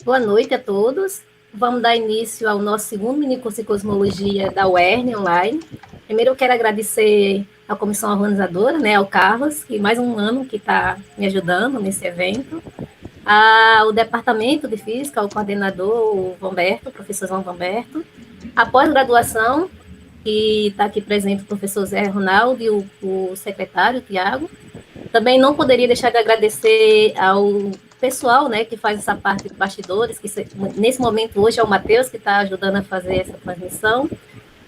Boa noite a todos. Vamos dar início ao nosso segundo minicurso de Cosmologia da UERN online. Primeiro eu quero agradecer à comissão organizadora, né, ao Carlos, que mais um ano que está me ajudando nesse evento, ao departamento de Física, ao coordenador, o Vamberto, o professor João Vamberto, a pós-graduação, que está aqui presente o professor Zé Ronaldo e o secretário, Tiago. Também não poderia deixar de agradecer ao pessoal, né, que faz essa parte de bastidores, que nesse momento hoje é o Matheus que está ajudando a fazer essa transmissão,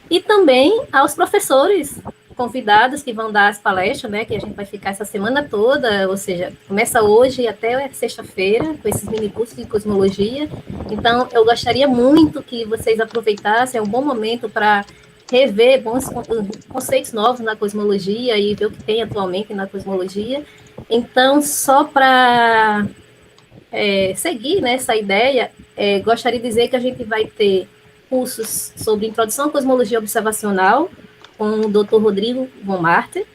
e também aos professores convidados que vão dar as palestras, né, que a gente vai ficar essa semana toda, ou seja, começa hoje até sexta-feira, com esses minicursos de cosmologia. Então, eu gostaria muito que vocês aproveitassem, é um bom momento para rever bons conceitos novos na cosmologia e ver o que tem atualmente na cosmologia. Então, só para seguir, né, essa ideia, gostaria de dizer que a gente vai ter cursos sobre introdução à cosmologia observacional com o Dr. Rodrigo von Marter,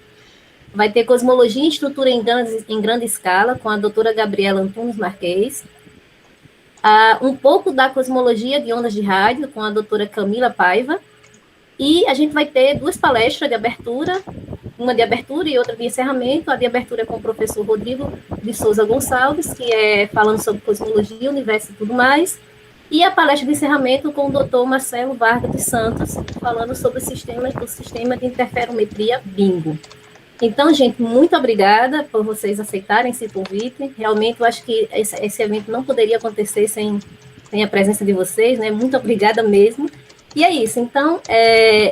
vai ter cosmologia e estrutura em grande escala com a doutora Gabriela Antunes Marques, um pouco da cosmologia de ondas de rádio com a doutora Camila Paiva, e a gente vai ter duas palestras de abertura, uma de abertura e outra de encerramento. A de abertura é com o professor Rodrigo de Souza Gonçalves, que é falando sobre cosmologia, universo e tudo mais, e a palestra de encerramento com o doutor Marcelo Vargas de Santos, falando sobre o sistema de interferometria BINGO. Então, gente, muito obrigada por vocês aceitarem esse convite. Realmente, eu acho que esse evento não poderia acontecer sem a presença de vocês, né? Muito obrigada mesmo. E é isso. Então,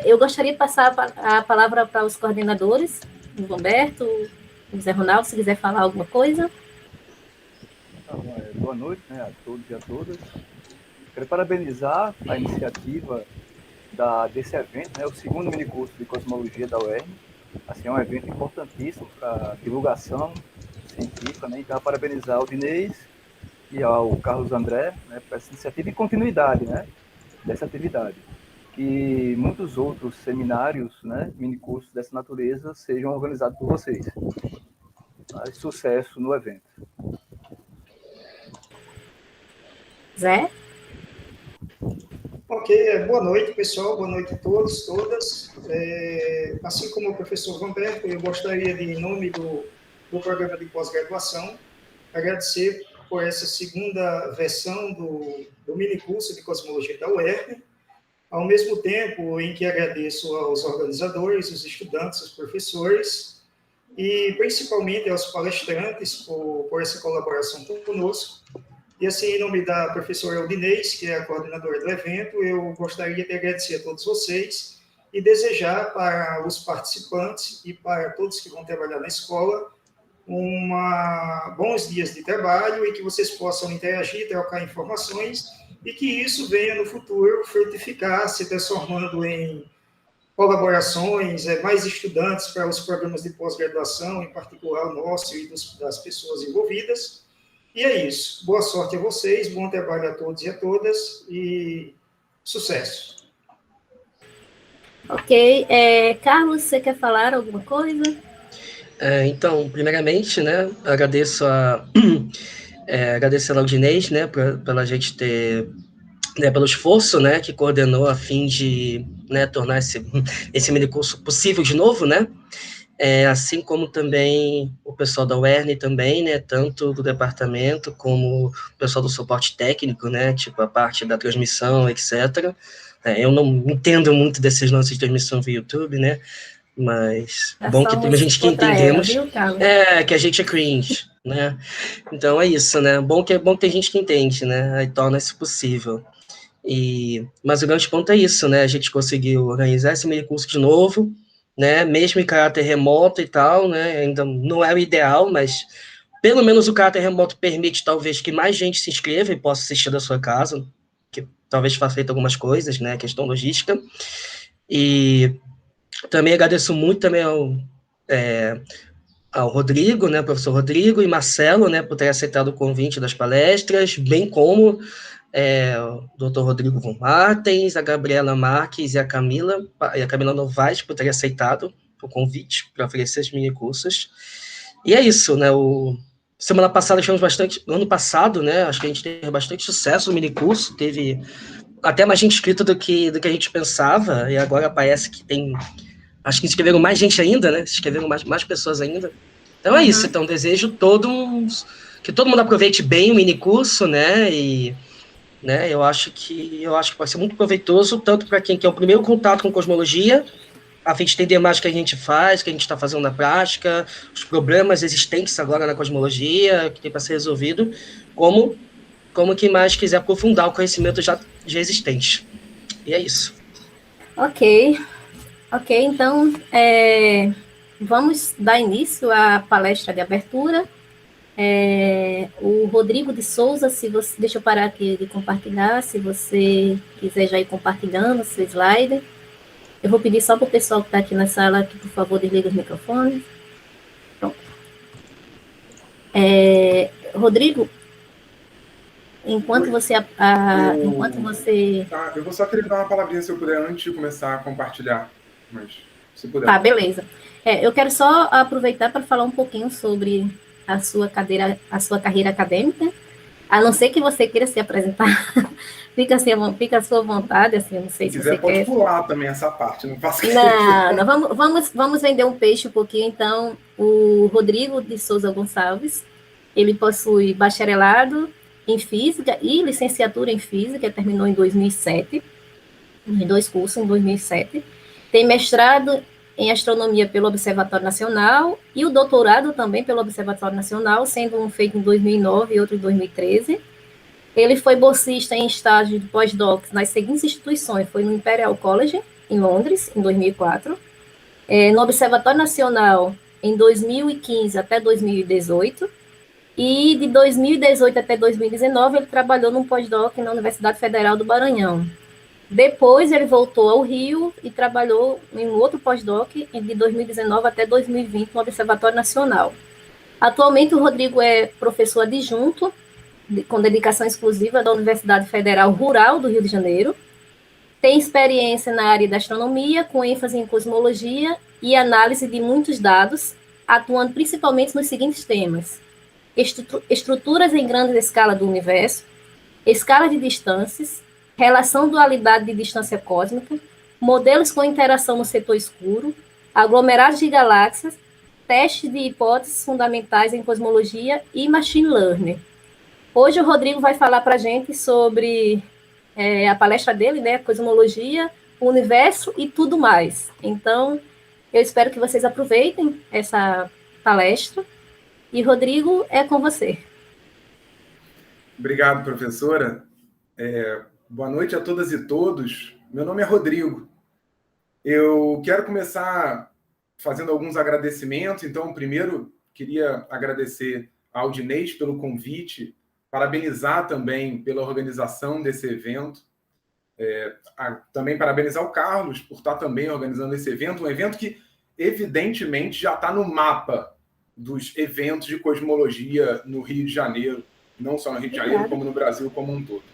eu gostaria de passar a palavra para os coordenadores, o Roberto, o Zé Ronaldo, se quiser falar alguma coisa. Boa noite, né, a todos e a todas. Quero parabenizar a iniciativa desse evento, né, o segundo minicurso de Cosmologia da UERN. Assim, é um evento importantíssimo para divulgação científica, né? Então, parabenizar ao Dinês e ao Carlos André, né, por essa iniciativa e continuidade, né, dessa atividade. Que muitos outros seminários, né, minicursos dessa natureza sejam organizados por vocês. Mas sucesso no evento. Zé? Ok, boa noite, pessoal, boa noite a todos, todas. Assim como o professor Vamberto, eu gostaria de, em nome do programa de pós-graduação, agradecer por essa segunda versão do minicurso de Cosmologia da UERN, ao mesmo tempo em que agradeço aos organizadores, os estudantes, os professores, e principalmente aos palestrantes por essa colaboração conosco. E assim, em nome da professora Eudinês, que é a coordenadora do evento, eu gostaria de agradecer a todos vocês e desejar para os participantes e para todos que vão trabalhar na escola bons dias de trabalho e que vocês possam interagir, trocar informações e que isso venha no futuro frutificar, se transformando em colaborações, mais estudantes para os programas de pós-graduação, em particular o nosso e das pessoas envolvidas. E é isso. Boa sorte a vocês, bom trabalho a todos e a todas e sucesso. Ok. Carlos, você quer falar alguma coisa? Então, primeiramente, né, agradeço agradecer ao Dinês, né, pela gente ter, né, pelo esforço, né, que coordenou a fim de, né, tornar esse minicurso possível de novo, né, assim como também o pessoal da UERN também, né, tanto do departamento como o pessoal do suporte técnico, né, tipo a parte da transmissão, etc. Eu não entendo muito desses lances de transmissão via YouTube, né, mas bom que tem gente que entendemos, viu, que a gente é cringe, né, então é isso, né, bom que tem gente que entende, né, aí torna isso possível. Mas o grande ponto é isso, né, a gente conseguiu organizar esse meio curso de novo, né, mesmo em caráter remoto e tal, né, ainda não é o ideal, mas pelo menos o caráter remoto permite, talvez, que mais gente se inscreva e possa assistir da sua casa, que talvez facilite algumas coisas, né, questão logística. E também agradeço muito também ao Rodrigo, né, professor Rodrigo e Marcelo, né, por ter aceitado o convite das palestras, bem como o Dr. Rodrigo von Martens, a Gabriela Marques e a Camila Novaes por terem aceitado o convite para oferecer os minicursos. E é isso, né, semana passada tivemos bastante, ano passado, né, acho que a gente teve bastante sucesso no minicurso, teve até mais gente inscrita do que a gente pensava, e agora parece que tem, acho que inscreveram mais gente ainda, né, se inscreveram mais pessoas ainda. Então é isso, então desejo que todo mundo aproveite bem o minicurso, né, e né, eu acho que pode ser muito proveitoso, tanto para quem quer o primeiro contato com cosmologia, a fim de entender mais o que a gente faz, o que a gente está fazendo na prática, os problemas existentes agora na cosmologia, que tem para ser resolvido, como quem mais quiser aprofundar o conhecimento já existente. E é isso. Ok, então vamos dar início à palestra de abertura. O Rodrigo de Souza, deixa eu parar aqui de compartilhar, se você quiser já ir compartilhando o seu slide. Eu vou pedir só para o pessoal que está aqui na sala que, por favor, desliga os microfones. Pronto. Rodrigo, enquanto você... Tá, eu vou só querer dar uma palavrinha, se eu puder, antes de começar a compartilhar. Mas, se puder. Tá, beleza. Eu quero só aproveitar para falar um pouquinho sobre a sua carreira acadêmica, a não ser que você queira se apresentar. Fica à sua vontade, assim, eu não sei se você quer. Pode pular também essa parte, não faço questão. Não, vamos vender um peixe um pouquinho, então. O Rodrigo de Souza Gonçalves, ele possui bacharelado em Física e licenciatura em Física, terminou em 2007, os 2 cursos em 2007. Tem mestrado em Astronomia pelo Observatório Nacional e o doutorado também pelo Observatório Nacional, sendo um feito em 2009 e outro em 2013. Ele foi bolsista em estágio de pós-doc nas seguintes instituições. Foi no Imperial College, em Londres, em 2004. No Observatório Nacional, em 2015 até 2018. E de 2018 até 2019, ele trabalhou num pós-doc na Universidade Federal do Maranhão. Depois, ele voltou ao Rio e trabalhou em um outro pós-doc de 2019 até 2020 no Observatório Nacional. Atualmente, o Rodrigo é professor adjunto com dedicação exclusiva da Universidade Federal Rural do Rio de Janeiro. Tem experiência na área da astronomia, com ênfase em cosmologia e análise de muitos dados, atuando principalmente nos seguintes temas: estruturas em grande escala do universo, escala de distâncias, relação dualidade de distância cósmica, modelos com interação no setor escuro, aglomerados de galáxias, testes de hipóteses fundamentais em cosmologia e machine learning. Hoje o Rodrigo vai falar para a gente sobre a palestra dele, né, cosmologia, o universo e tudo mais. Então, eu espero que vocês aproveitem essa palestra. E, Rodrigo, é com você. Obrigado, professora. Boa noite a todas e todos. Meu nome é Rodrigo. Eu quero começar fazendo alguns agradecimentos. Então, primeiro, queria agradecer ao Aldinês pelo convite, parabenizar também pela organização desse evento, também parabenizar o Carlos por estar também organizando esse evento, um evento que, evidentemente, já está no mapa dos eventos de cosmologia no Rio de Janeiro, não só no Rio de Janeiro, como no Brasil como um todo.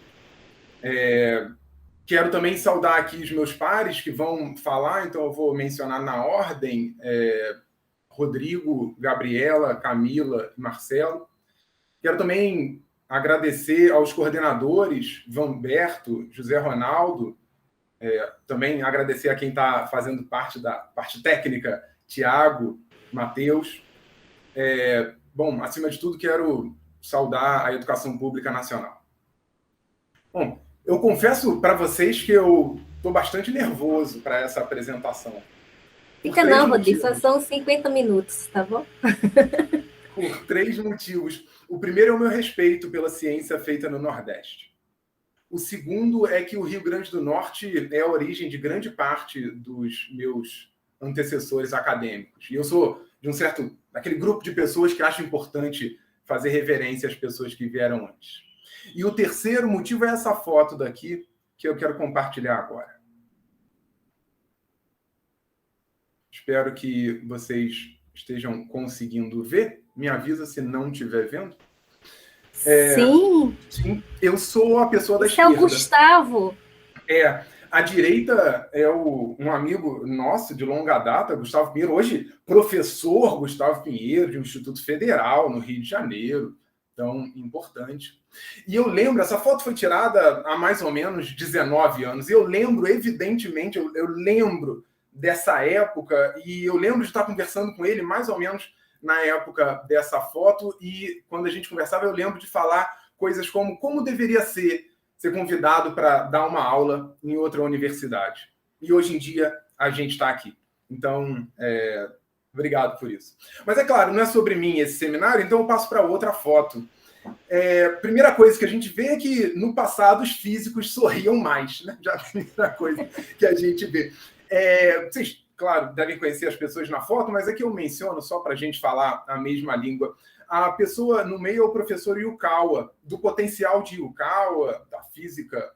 Quero também saudar aqui os meus pares que vão falar, então eu vou mencionar na ordem, Rodrigo, Gabriela, Camila e Marcelo. Quero também agradecer aos coordenadores, Vanberto, José Ronaldo, também agradecer a quem está fazendo parte da parte técnica, Tiago, Matheus. Bom, acima de tudo, quero saudar a Educação Pública Nacional. Bom, eu confesso para vocês que eu estou bastante nervoso para essa apresentação. Fica não, Rodrigo, só são 50 minutos, tá bom? Por 3 motivos. O primeiro é o meu respeito pela ciência feita no Nordeste. O segundo é que o Rio Grande do Norte é a origem de grande parte dos meus antecessores acadêmicos. E eu sou daquele grupo de pessoas que acham importante fazer reverência às pessoas que vieram antes. E o terceiro motivo é essa foto daqui, que eu quero compartilhar agora. Espero que vocês estejam conseguindo ver. Me avisa se não estiver vendo. Sim. Sim, eu sou a pessoa da esquerda. Esse é o Gustavo. À direita é um amigo nosso de longa data, Gustavo Pinheiro, hoje professor Gustavo Pinheiro, de um Instituto Federal no Rio de Janeiro. Então, importante. E eu lembro, essa foto foi tirada há mais ou menos 19 anos, e eu lembro, evidentemente, eu lembro dessa época, e eu lembro de estar conversando com ele mais ou menos na época dessa foto, e quando a gente conversava, eu lembro de falar coisas como deveria ser convidado para dar uma aula em outra universidade. E hoje em dia a gente está aqui. Então, obrigado por isso. Mas é claro, não é sobre mim esse seminário, então eu passo para outra foto. Primeira coisa que a gente vê é que no passado os físicos sorriam mais, né? Já é a primeira coisa que a gente vê. Vocês, claro, devem conhecer as pessoas na foto, mas aqui eu menciono só para a gente falar a mesma língua. A pessoa no meio é o professor Yukawa, do potencial de Yukawa, da física,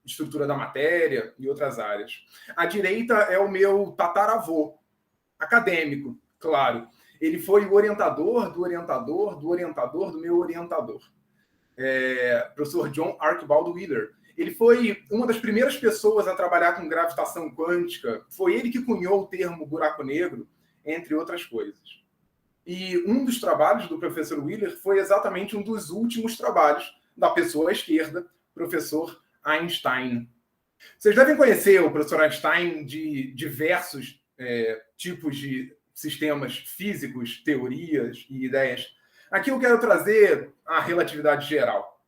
estrutura da matéria e outras áreas. À direita é o meu tataravô, acadêmico, claro. Ele foi o orientador do orientador do orientador do meu orientador, professor John Archibald Wheeler. Ele foi uma das primeiras pessoas a trabalhar com gravitação quântica. Foi ele que cunhou o termo buraco negro, entre outras coisas. E um dos trabalhos do professor Wheeler foi exatamente um dos últimos trabalhos da pessoa à esquerda, professor Einstein. Vocês devem conhecer o professor Einstein de diversos tipos de sistemas físicos, teorias e ideias. Aqui eu quero trazer a relatividade geral.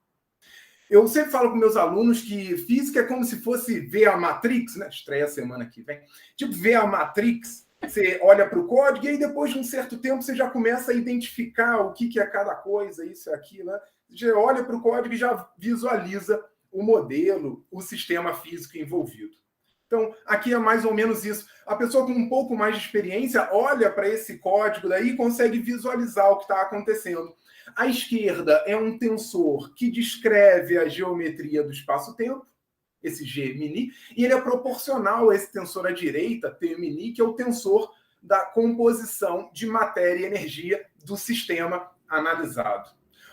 Eu sempre falo com meus alunos que física é como se fosse ver a Matrix, né? Estreia semana que vem. Tipo, ver a Matrix. Você olha para o código e aí depois de um certo tempo você já começa a identificar o que é cada coisa, isso e aquilo, né? Você olha para o código e já visualiza o modelo, o sistema físico envolvido. Então, aqui é mais ou menos isso. A pessoa com um pouco mais de experiência olha para esse código daí e consegue visualizar o que está acontecendo. À esquerda é um tensor que descreve a geometria do espaço-tempo, esse G mini, e ele é proporcional a esse tensor à direita, T mini, que é o tensor da composição de matéria e energia do sistema analisado.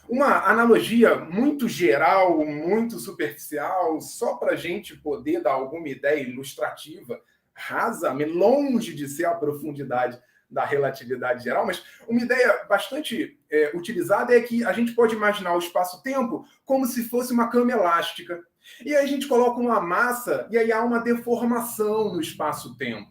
Uma analogia muito geral, muito superficial, só para a gente poder dar alguma ideia ilustrativa, rasa, longe de ser a profundidade da relatividade geral, mas uma ideia bastante utilizada é que a gente pode imaginar o espaço-tempo como se fosse uma cama elástica. E aí a gente coloca uma massa e aí há uma deformação no espaço-tempo.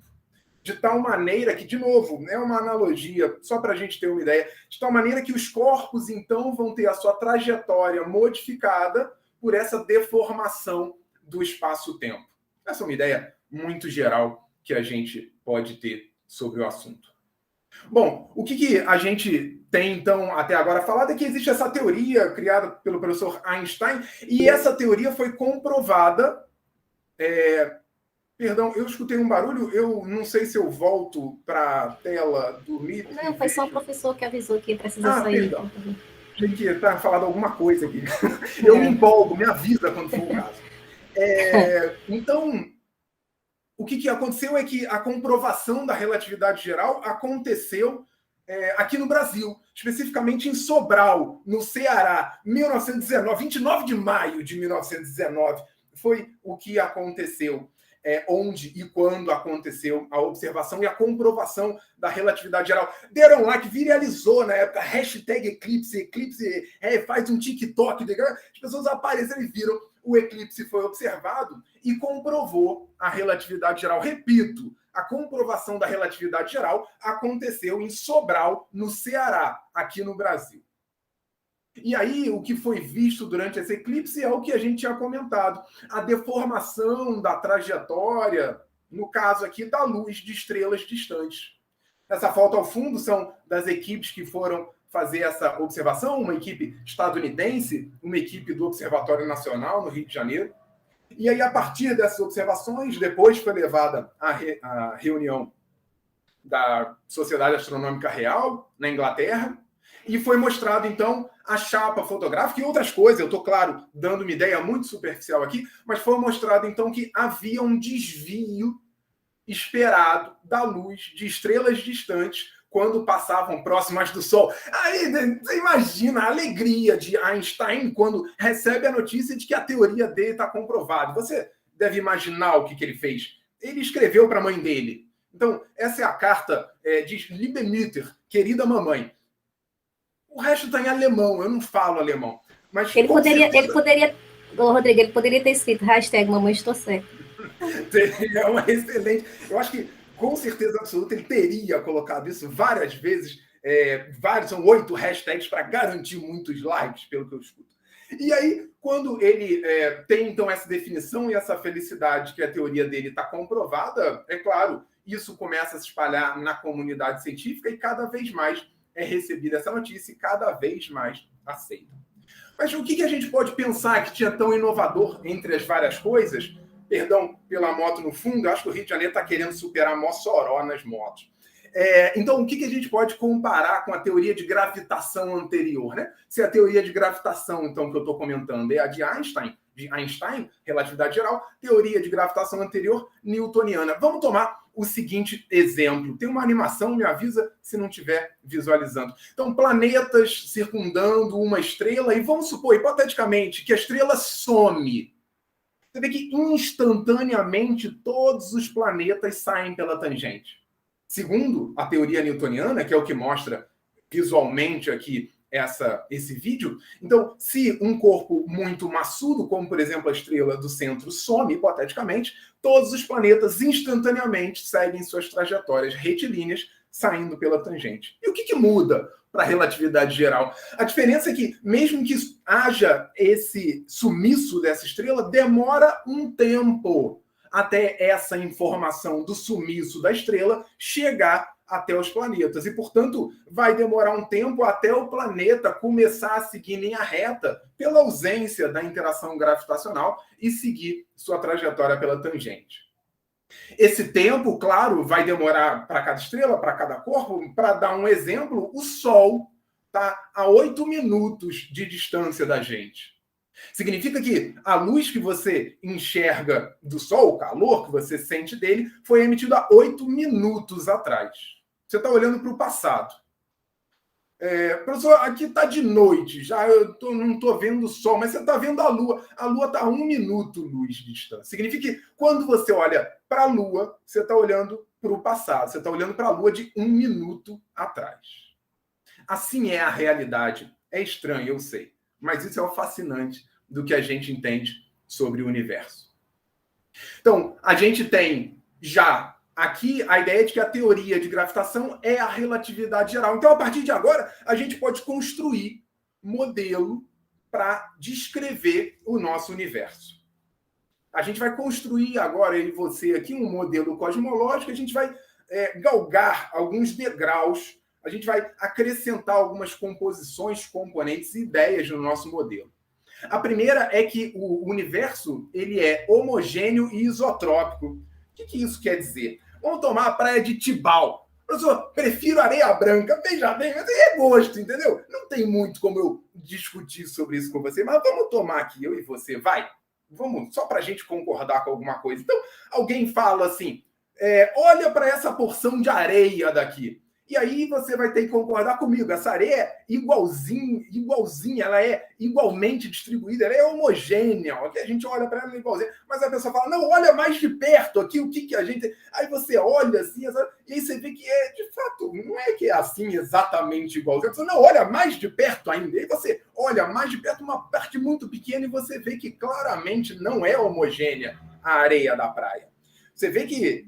De tal maneira que, de novo, é uma analogia, só para a gente ter uma ideia, de tal maneira que os corpos, então, vão ter a sua trajetória modificada por essa deformação do espaço-tempo. Essa é uma ideia muito geral que a gente pode ter sobre o assunto. Bom, o que a gente tem, então, até agora falado é que existe essa teoria criada pelo professor Einstein, e essa teoria foi comprovada... Perdão, eu escutei um barulho, eu não sei se eu volto para a tela do Meet. Não, foi só o professor que avisou que precisa sair. Perdão. Achei que estava falando alguma coisa aqui. Eu me empolgo, me avisa quando for o caso. Então, o que aconteceu é que a comprovação da relatividade geral aconteceu aqui no Brasil, especificamente em Sobral, no Ceará, 1919, 29 de maio de 1919, foi o que aconteceu. Onde e quando aconteceu a observação e a comprovação da relatividade geral. Deram lá que viralizou na época, #eclipse, faz um TikTok, as pessoas apareceram e viram, o eclipse foi observado e comprovou a relatividade geral. Repito, a comprovação da relatividade geral aconteceu em Sobral, no Ceará, aqui no Brasil. E aí, o que foi visto durante esse eclipse é o que a gente tinha comentado. A deformação da trajetória, no caso aqui, da luz de estrelas distantes. Essa foto ao fundo são das equipes que foram fazer essa observação, uma equipe estadunidense, uma equipe do Observatório Nacional, no Rio de Janeiro. E aí, a partir dessas observações, depois foi levada a reunião da Sociedade Astronômica Real, na Inglaterra, e foi mostrado, então, a chapa fotográfica e outras coisas. Eu estou, claro, dando uma ideia muito superficial aqui, mas foi mostrado, então, que havia um desvio esperado da luz de estrelas distantes quando passavam próximas do Sol. Aí, você imagina a alegria de Einstein quando recebe a notícia de que a teoria dele está comprovada. Você deve imaginar o que ele fez. Ele escreveu para a mãe dele. Então, essa é a carta, diz Liebe Mutter, querida mamãe. O resto está em alemão, eu não falo alemão. Mas Ele poderia, Rodrigo, ele poderia ter escrito hashtag mamãe estou certo. É uma excelente... Eu acho que, com certeza absoluta, ele teria colocado isso várias vezes. São 8 hashtags para garantir muitos likes, pelo que eu escuto. E aí, quando ele tem, então, essa definição e essa felicidade que a teoria dele está comprovada, é claro, isso começa a se espalhar na comunidade científica e cada vez mais é recebida essa notícia e cada vez mais aceita. Mas o que a gente pode pensar que tinha tão inovador entre as várias coisas? Perdão pela moto no fundo, acho que o Rio de Janeiro está querendo superar Mossoró nas motos. Então, o que a gente pode comparar com a teoria de gravitação anterior, né? Se a teoria de gravitação, então, que eu estou comentando é a de Einstein, relatividade geral, teoria de gravitação anterior, newtoniana. Vamos tomar o seguinte exemplo. Tem uma animação, me avisa se não estiver visualizando. Então, planetas circundando uma estrela, e vamos supor, hipoteticamente, que a estrela some. Você vê que instantaneamente todos os planetas saem pela tangente. Segundo a teoria newtoniana, que é o que mostra visualmente aqui esse vídeo, então, se um corpo muito maçudo, como, por exemplo, a estrela do centro, some, hipoteticamente, todos os planetas instantaneamente seguem suas trajetórias retilíneas, saindo pela tangente. E o que muda para a relatividade geral? A diferença é que, mesmo que haja esse sumiço dessa estrela, demora um tempo até essa informação do sumiço da estrela chegar até os planetas. E, portanto, vai demorar um tempo até o planeta começar a seguir linha reta pela ausência da interação gravitacional e seguir sua trajetória pela tangente. Esse tempo, claro, vai demorar para cada estrela, para cada corpo. Para dar um exemplo, o Sol está a 8 minutos de distância da gente. Significa que a luz que você enxerga do Sol, o calor que você sente dele, foi emitido há 8 minutos atrás. Você está olhando para o passado. Professor, aqui está de noite, já não estou vendo o Sol, mas você está vendo a Lua. A Lua está a 1 minuto luz de distância. Significa que quando você olha para a Lua, você está olhando para o passado. Você está olhando para a Lua de 1 minuto atrás. Assim é a realidade. É estranho, eu sei. Mas isso é o fascinante do que a gente entende sobre o universo. Então, a gente tem já aqui a ideia de que a teoria de gravitação é a relatividade geral. Então, a partir de agora, a gente pode construir modelo para descrever o nosso universo. A gente vai construir agora, eu e você aqui, um modelo cosmológico, a gente vai galgar alguns degraus, a gente vai acrescentar algumas composições, componentes e ideias no nosso modelo. A primeira é que o universo ele é homogêneo e isotrópico. O que isso quer dizer? Vamos tomar a praia de Tibau. Professor, prefiro areia branca. Veja bem, mas é gosto, entendeu? Não tem muito como eu discutir sobre isso com você, mas vamos tomar aqui, eu e você, vai. Vamos, só para a gente concordar com alguma coisa. Então, alguém fala assim, olha para essa porção de areia daqui. E aí você vai ter que concordar comigo. Essa areia é igualzinha, ela é igualmente distribuída, ela é homogênea. Aqui a gente olha para ela igualzinha, mas a pessoa fala, não, olha mais de perto aqui, o que a gente... Aí você olha assim, e aí você vê que de fato, não é que é assim exatamente igualzinho. Você não, olha mais de perto ainda. E aí você olha mais de perto, uma parte muito pequena, e você vê que claramente não é homogênea a areia da praia. Você vê que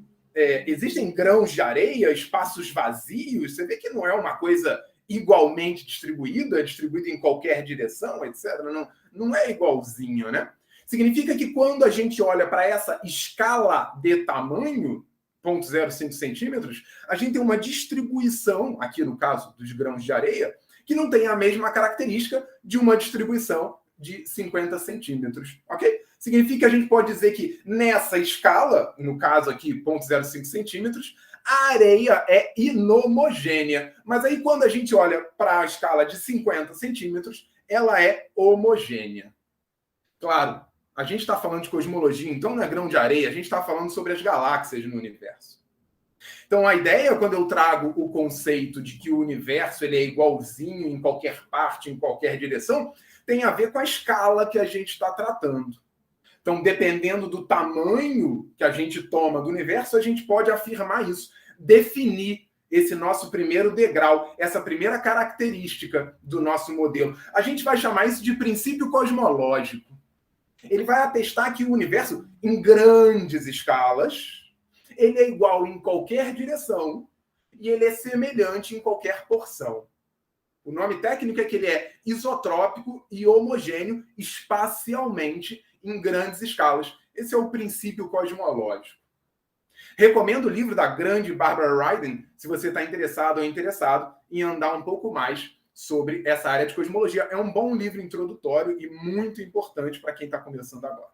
existem grãos de areia, espaços vazios, você vê que não é uma coisa igualmente distribuída em qualquer direção, etc. Não é igualzinho, né? Significa que quando a gente olha para essa escala de tamanho, 0,05 centímetros, a gente tem uma distribuição, aqui no caso dos grãos de areia, que não tem a mesma característica de uma distribuição de 50 centímetros, ok? Significa que a gente pode dizer que nessa escala, no caso aqui, 0,05 centímetros, a areia é inhomogênea. Mas aí quando a gente olha para a escala de 50 centímetros, ela é homogênea. Claro, a gente está falando de cosmologia, então não é grão de areia, a gente está falando sobre as galáxias no universo. Então a ideia, quando eu trago o conceito de que o universo ele é igualzinho em qualquer parte, em qualquer direção, tem a ver com a escala que a gente está tratando. Então, dependendo do tamanho que a gente toma do universo, a gente pode afirmar isso, definir esse nosso primeiro degrau, essa primeira característica do nosso modelo. A gente vai chamar isso de princípio cosmológico. Ele vai atestar que o universo, em grandes escalas, ele é igual em qualquer direção e ele é semelhante em qualquer porção. O nome técnico é que ele é isotrópico e homogêneo espacialmente em grandes escalas. Esse é o princípio cosmológico. Recomendo o livro da grande Barbara Ryden, se você está interessado ou interessado em andar um pouco mais sobre essa área de cosmologia. É um bom livro introdutório e muito importante para quem está começando agora.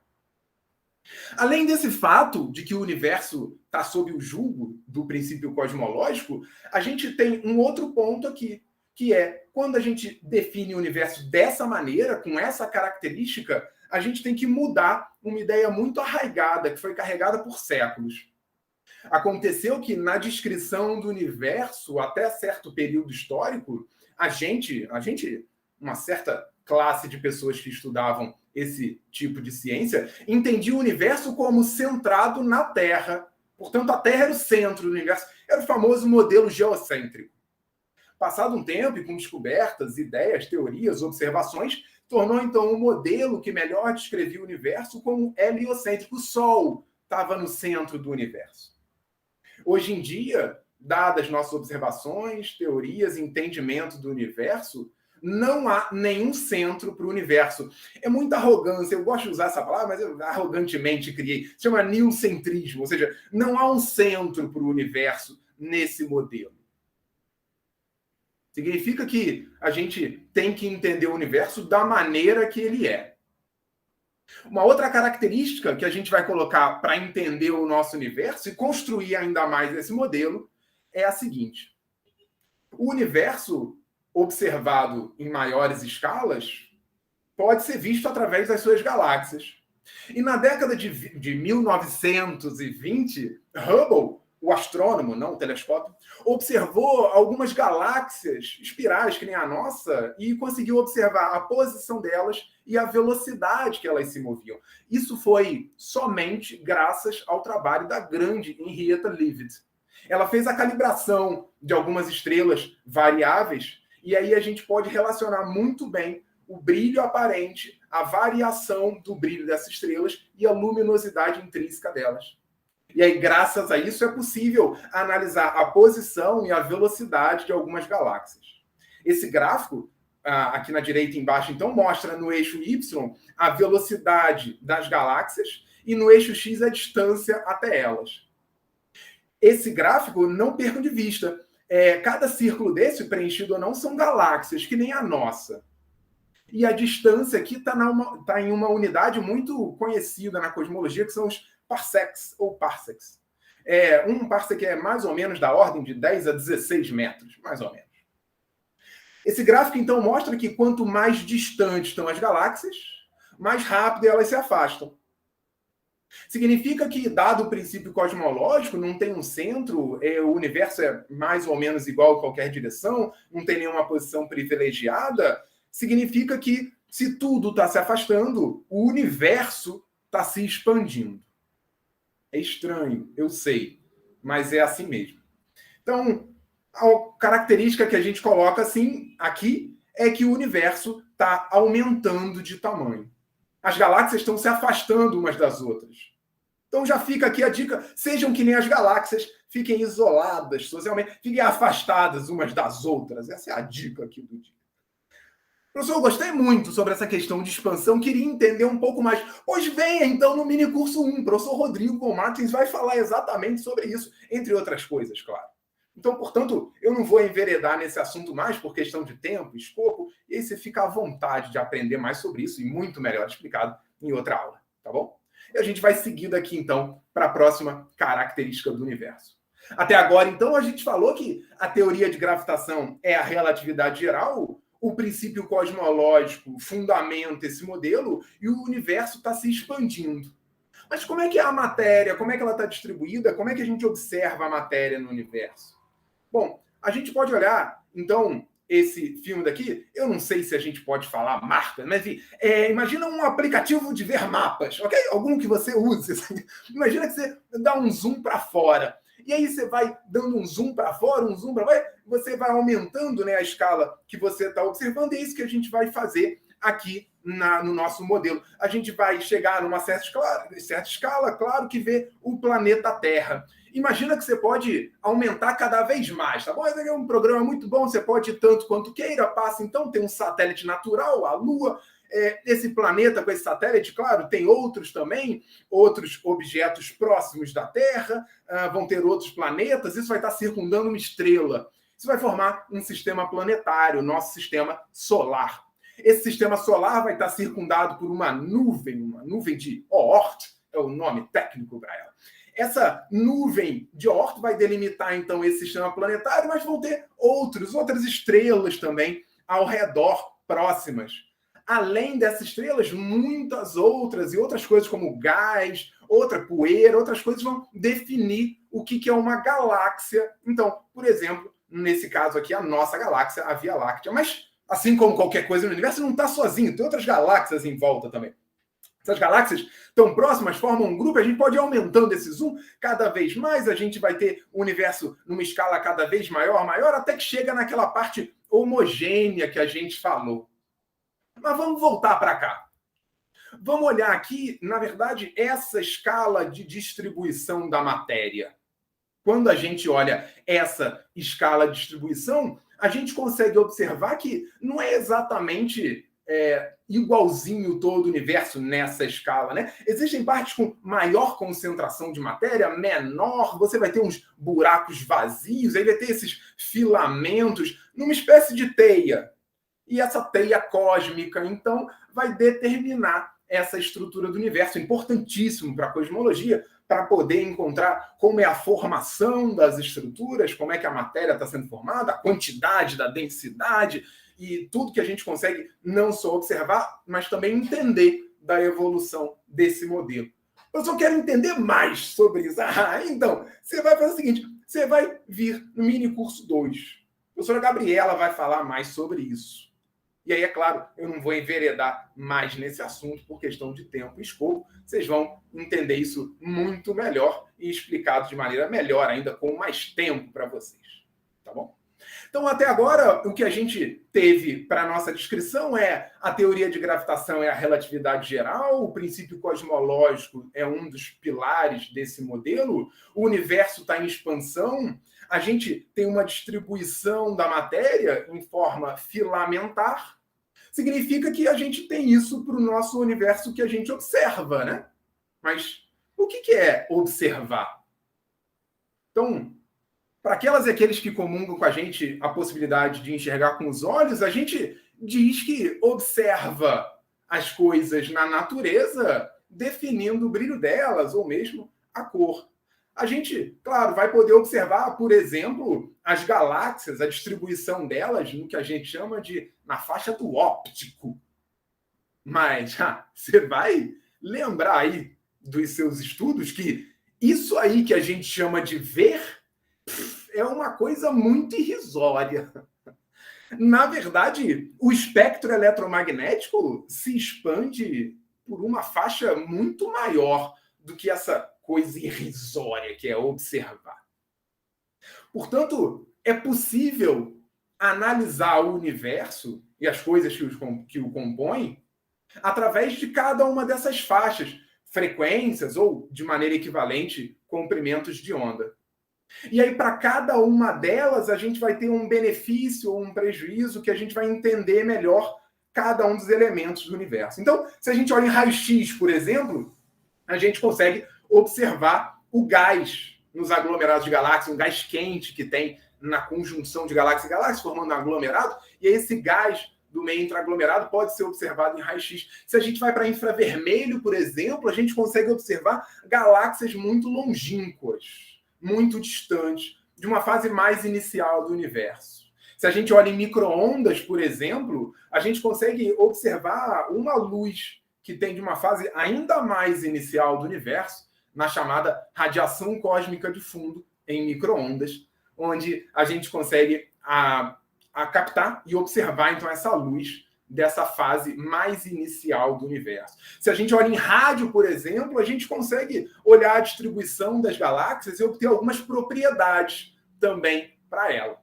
Além desse fato de que o universo está sob o jugo do princípio cosmológico, a gente tem um outro ponto aqui, que é, quando a gente define o universo dessa maneira, com essa característica, a gente tem que mudar uma ideia muito arraigada, que foi carregada por séculos. Aconteceu que, na descrição do universo, até certo período histórico, a gente, uma certa classe de pessoas que estudavam esse tipo de ciência, entendia o universo como centrado na Terra. Portanto, a Terra era o centro do universo. Era o famoso modelo geocêntrico. Passado um tempo, e com descobertas, ideias, teorias, observações, tornou, então, um modelo que melhor descrevia o universo como heliocêntrico. O Sol estava no centro do universo. Hoje em dia, dadas nossas observações, teorias, entendimento do universo, não há nenhum centro para o universo. É muita arrogância, eu gosto de usar essa palavra, mas eu arrogantemente criei. Se chama neocentrismo, ou seja, não há um centro para o universo nesse modelo. Significa que a gente tem que entender o universo da maneira que ele é. Uma outra característica que a gente vai colocar para entender o nosso universo e construir ainda mais esse modelo é a seguinte. O universo observado em maiores escalas pode ser visto através das suas galáxias. E na década de 1920, Hubble, o astrônomo, não o telescópio, observou algumas galáxias espirais, que nem a nossa, e conseguiu observar a posição delas e a velocidade que elas se moviam. Isso foi somente graças ao trabalho da grande Henrietta Leavitt. Ela fez a calibração de algumas estrelas variáveis, e aí a gente pode relacionar muito bem o brilho aparente, a variação do brilho dessas estrelas e a luminosidade intrínseca delas. E aí, graças a isso, é possível analisar a posição e a velocidade de algumas galáxias. Esse gráfico, aqui na direita embaixo, então, mostra no eixo Y a velocidade das galáxias e no eixo X a distância até elas. Esse gráfico, não percam de vista, cada círculo desse, preenchido ou não, são galáxias, que nem a nossa. E a distância aqui está em uma unidade muito conhecida na cosmologia, que são os parsecs ou parsecs. Um parsec é mais ou menos da ordem de 10 a 16 metros, mais ou menos. Esse gráfico, então, mostra que quanto mais distantes estão as galáxias, mais rápido elas se afastam. Significa que, dado o princípio cosmológico, não tem um centro, o universo é mais ou menos igual a qualquer direção, não tem nenhuma posição privilegiada, significa que, se tudo está se afastando, o universo está se expandindo. É estranho, eu sei, mas é assim mesmo. Então, a característica que a gente coloca assim aqui é que o universo está aumentando de tamanho. As galáxias estão se afastando umas das outras. Então já fica aqui a dica, sejam que nem as galáxias, fiquem isoladas socialmente, fiquem afastadas umas das outras. Essa é a dica aqui do dia. Professor, eu gostei muito sobre essa questão de expansão, queria entender um pouco mais. Pois venha, então, no minicurso 1. O professor Rodrigo von Martins vai falar exatamente sobre isso, entre outras coisas, claro. Então, portanto, eu não vou enveredar nesse assunto mais por questão de tempo, escopo, e aí você fica à vontade de aprender mais sobre isso, e muito melhor explicado em outra aula, tá bom? E a gente vai seguindo aqui, então, para a próxima característica do universo. Até agora, então, a gente falou que a teoria de gravitação é a relatividade geral. O princípio cosmológico fundamenta esse modelo e o universo está se expandindo. Mas como é que é a matéria? Como é que ela está distribuída? Como é que a gente observa a matéria no universo? Bom, a gente pode olhar, então, esse filme daqui, eu não sei se a gente pode falar marca, mas imagina um aplicativo de ver mapas, ok? Algum que você use. Imagina que você dá um zoom para fora. E aí você vai dando um zoom para fora, um zoom para fora, você vai aumentando, né, a escala que você está observando, e é isso que a gente vai fazer aqui no nosso modelo. A gente vai chegar numa certa escala, claro, que vê o planeta Terra. Imagina que você pode aumentar cada vez mais, tá bom? Esse aqui é um programa muito bom, você pode ir tanto quanto queira, passa então, tem um satélite natural, a Lua, esse planeta com esse satélite, claro, tem outros também, outros objetos próximos da Terra, vão ter outros planetas, isso vai estar circundando uma estrela. Isso vai formar um sistema planetário, nosso sistema solar. Esse sistema solar vai estar circundado por uma nuvem de Oort, é o nome técnico para ela. Essa nuvem de Oort vai delimitar, então, esse sistema planetário, mas vão ter outras estrelas também ao redor, próximas. Além dessas estrelas, muitas outras, e outras coisas como gás, outra poeira, outras coisas vão definir o que é uma galáxia. Então, por exemplo, nesse caso aqui, a nossa galáxia, a Via Láctea. Mas, assim como qualquer coisa no universo, não está sozinho, tem outras galáxias em volta também. Essas galáxias tão próximas formam um grupo, a gente pode ir aumentando esse zoom cada vez mais, a gente vai ter o universo numa escala cada vez maior, até que chega naquela parte homogênea que a gente falou. Mas vamos voltar para cá. Vamos olhar aqui, na verdade, essa escala de distribuição da matéria. Quando a gente olha essa escala de distribuição, a gente consegue observar que não é exatamente igualzinho todo o universo nessa escala, né? Existem partes com maior concentração de matéria, menor, você vai ter uns buracos vazios, aí vai ter esses filamentos numa espécie de teia. E essa teia cósmica, então, vai determinar essa estrutura do universo, importantíssimo para a cosmologia, para poder encontrar como é a formação das estruturas, como é que a matéria está sendo formada, a quantidade da densidade e tudo que a gente consegue não só observar, mas também entender da evolução desse modelo. Eu só quero entender mais sobre isso. Então, você vai fazer o seguinte, você vai vir no mini curso 2. A professora Gabriela vai falar mais sobre isso. E aí, é claro, eu não vou enveredar mais nesse assunto por questão de tempo e escopo. Vocês vão entender isso muito melhor e explicado de maneira melhor ainda, com mais tempo para vocês. Tá bom? Então, até agora, o que a gente teve para a nossa descrição é a teoria de gravitação é a relatividade geral, o princípio cosmológico é um dos pilares desse modelo, o universo está em expansão, a gente tem uma distribuição da matéria em forma filamentar, significa que a gente tem isso para o nosso universo que a gente observa, né? Mas o que é observar? Então, para aquelas e aqueles que comungam com a gente a possibilidade de enxergar com os olhos, a gente diz que observa as coisas na natureza, definindo o brilho delas, ou mesmo a cor. A gente, claro, vai poder observar, por exemplo, as galáxias, a distribuição delas no que a gente chama de na faixa do óptico. Mas você vai lembrar aí dos seus estudos que isso aí que a gente chama de ver é uma coisa muito irrisória. Na verdade, o espectro eletromagnético se expande por uma faixa muito maior do que essa coisa irrisória que é observar. Portanto, é possível analisar o universo e as coisas que o compõem através de cada uma dessas faixas, frequências ou, de maneira equivalente, comprimentos de onda. E aí, para cada uma delas, a gente vai ter um benefício ou um prejuízo que a gente vai entender melhor cada um dos elementos do universo. Então, se a gente olha em raio-x, por exemplo, a gente consegue observar o gás nos aglomerados de galáxias, um gás quente que tem na conjunção de galáxias e galáxias, formando um aglomerado, e esse gás do meio intraaglomerado pode ser observado em raio-x. Se a gente vai para infravermelho, por exemplo, a gente consegue observar galáxias muito longínquas, muito distantes, de uma fase mais inicial do universo. Se a gente olha em micro-ondas, por exemplo, a gente consegue observar uma luz que tem de uma fase ainda mais inicial do universo, na chamada radiação cósmica de fundo em micro-ondas, onde a gente consegue a captar e observar, então, essa luz dessa fase mais inicial do universo. Se a gente olha em rádio, por exemplo, a gente consegue olhar a distribuição das galáxias e obter algumas propriedades também para ela.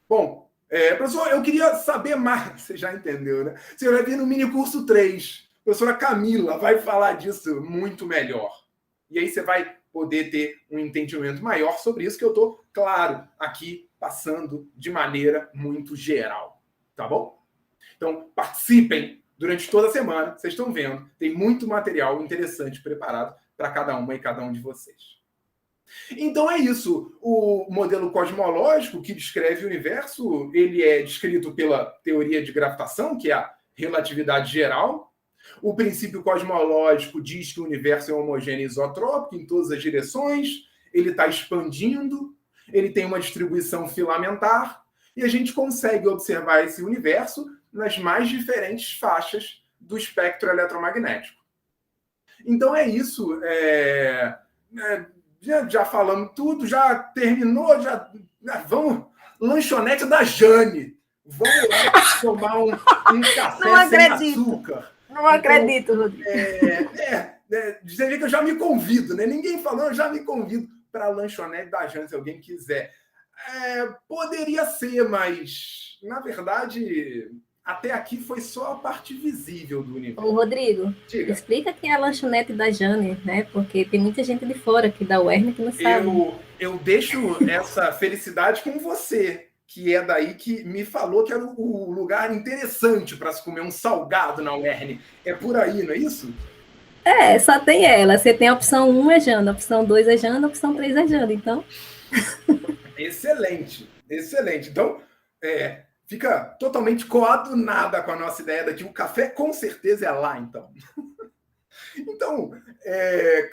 Bom, professor, eu queria saber mais, você já entendeu, né? Você vai vir no minicurso 3, a professora Camila vai falar disso muito melhor. E aí você vai poder ter um entendimento maior sobre isso, que eu estou, claro, aqui passando de maneira muito geral. Tá bom? Então, participem durante toda a semana. Vocês estão vendo, tem muito material interessante preparado para cada uma e cada um de vocês. Então é isso. O modelo cosmológico que descreve o universo, ele é descrito pela teoria de gravitação, que é a relatividade geral. O princípio cosmológico diz que o universo é homogêneo e isotrópico em todas as direções, ele está expandindo, ele tem uma distribuição filamentar, e a gente consegue observar esse universo nas mais diferentes faixas do espectro eletromagnético. Então é isso. Já falamos tudo, já terminou, vamos. Lanchonete da Jane. Vamos lá tomar um café sem açúcar. Não acredito, Rodrigo. Você vê que eu já me convido, né? Ninguém falou, eu já me convido para a lanchonete da Jane, se alguém quiser. Poderia ser, mas, na verdade, até aqui foi só a parte visível do universo. Ô, Rodrigo, diga. Explica que é a lanchonete da Jane, né? Porque tem muita gente de fora aqui da UERN que não sabe. Eu deixo essa felicidade com você, que é daí que me falou que era o lugar interessante para se comer um salgado na UERN. É por aí, não é isso? Só tem ela. Você tem a opção 1 é Jana, a opção 2 é Jana, a opção 3 é Jana, então... Excelente, excelente. Então, fica totalmente coadunada com a nossa ideia daqui. O café, com certeza, é lá, então. Então,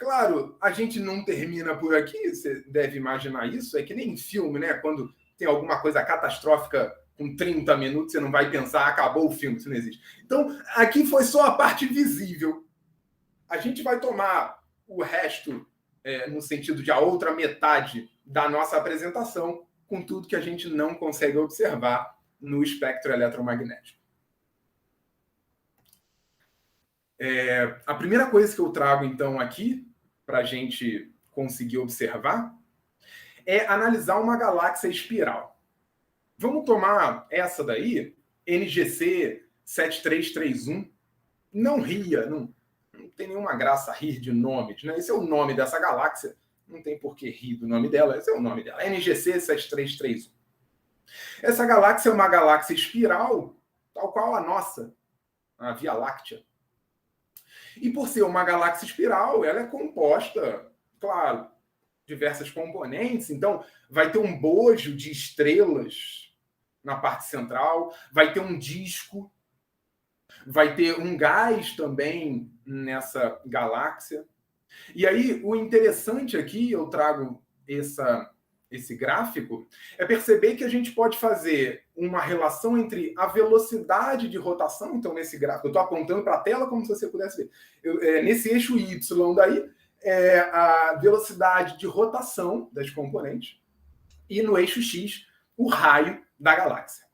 claro, a gente não termina por aqui, você deve imaginar isso. É que nem em filme, né? Quando tem alguma coisa catastrófica com 30 minutos, você não vai pensar, acabou o filme, isso não existe. Então, aqui foi só a parte visível. A gente vai tomar o resto, no sentido de a outra metade da nossa apresentação, com tudo que a gente não consegue observar no espectro eletromagnético. A primeira coisa que eu trago, então, aqui, para a gente conseguir observar, é analisar uma galáxia espiral. Vamos tomar essa daí, NGC 7331. Não ria, não tem nenhuma graça rir de nomes, né? Esse é o nome dessa galáxia, não tem por que rir do nome dela, esse é o nome dela, NGC 7331. Essa galáxia é uma galáxia espiral, tal qual a nossa, a Via Láctea. E por ser uma galáxia espiral, ela é composta, claro, diversas componentes, então vai ter um bojo de estrelas na parte central, vai ter um disco, vai ter um gás também nessa galáxia. E aí, o interessante aqui, eu trago esse gráfico, é perceber que a gente pode fazer uma relação entre a velocidade de rotação, então nesse gráfico, eu estou apontando para a tela como se você pudesse ver, nesse eixo Y daí, a velocidade de rotação das componentes, e no eixo X, o raio da galáxia.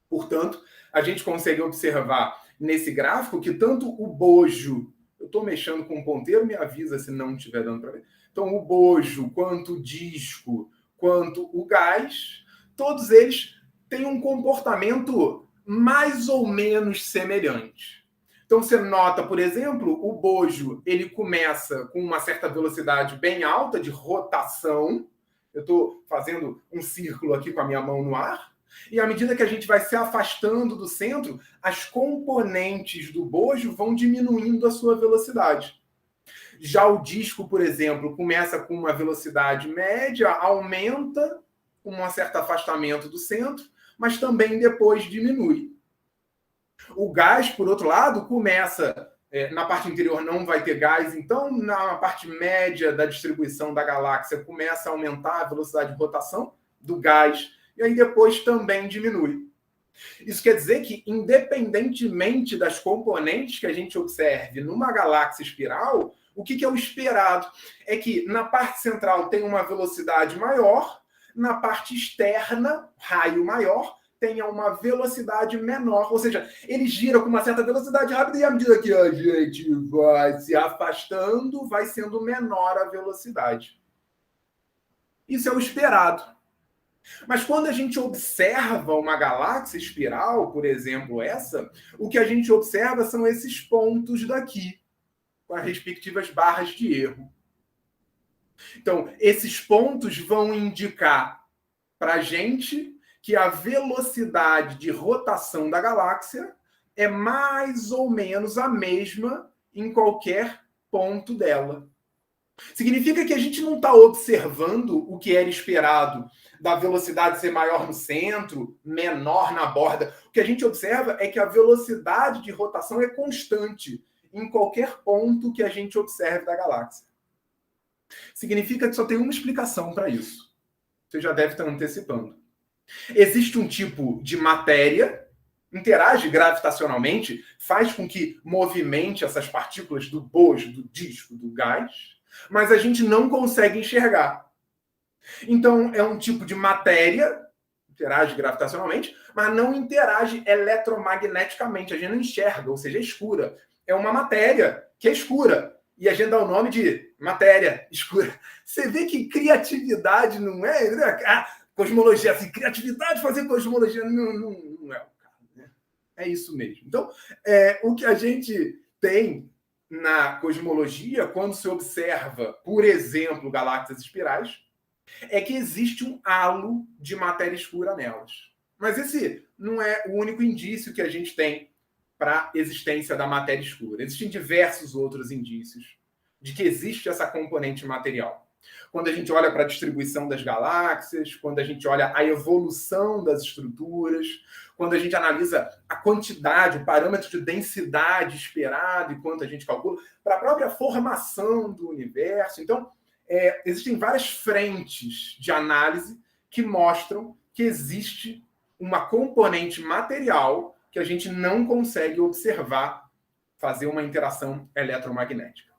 Portanto, a gente consegue observar nesse gráfico que tanto o bojo, eu estou mexendo com o ponteiro, me avisa se não estiver dando para ver. Então, o bojo, quanto o disco, quanto o gás, todos eles têm um comportamento mais ou menos semelhante. Então, você nota, por exemplo, o bojo, ele começa com uma certa velocidade bem alta de rotação. Eu estou fazendo um círculo aqui com a minha mão no ar. E à medida que a gente vai se afastando do centro, as componentes do bojo vão diminuindo a sua velocidade. Já o disco, por exemplo, começa com uma velocidade média, aumenta com um certo afastamento do centro, mas também depois diminui. O gás, por outro lado, começa... na parte interior não vai ter gás, então na parte média da distribuição da galáxia começa a aumentar a velocidade de rotação do gás, e aí depois também diminui. Isso quer dizer que, independentemente das componentes que a gente observe numa galáxia espiral, o que é o esperado? É que na parte central tem uma velocidade maior, na parte externa, raio maior, tenha uma velocidade menor, ou seja, ele gira com uma certa velocidade rápida e à medida que a gente vai se afastando, vai sendo menor a velocidade. Isso é o esperado. Mas quando a gente observa uma galáxia espiral, por exemplo, essa, o que a gente observa são esses pontos daqui, com as respectivas barras de erro. Então, esses pontos vão indicar para a gente que a velocidade de rotação da galáxia é mais ou menos a mesma em qualquer ponto dela. Significa que a gente não está observando o que era esperado da velocidade ser maior no centro, menor na borda. O que a gente observa é que a velocidade de rotação é constante em qualquer ponto que a gente observe da galáxia. Significa que só tem uma explicação para isso. Você já deve estar antecipando. Existe um tipo de matéria, interage gravitacionalmente, faz com que movimente essas partículas do bojo, do disco, do gás, mas a gente não consegue enxergar. Então, é um tipo de matéria, interage gravitacionalmente, mas não interage eletromagneticamente. A gente não enxerga, ou seja, é escura. É uma matéria que é escura. E a gente dá o nome de matéria escura. Você vê que criatividade não é... cosmologia, assim, criatividade fazer cosmologia não é o caso, né? É isso mesmo. Então, o que a gente tem na cosmologia, quando se observa, por exemplo, galáxias espirais, é que existe um halo de matéria escura nelas. Mas esse não é o único indício que a gente tem para a existência da matéria escura. Existem diversos outros indícios de que existe essa componente material. Quando a gente olha para a distribuição das galáxias, quando a gente olha a evolução das estruturas, quando a gente analisa a quantidade, o parâmetro de densidade esperado e quanto a gente calcula, para a própria formação do universo. Então, existem várias frentes de análise que mostram que existe uma componente material que a gente não consegue observar, fazer uma interação eletromagnética.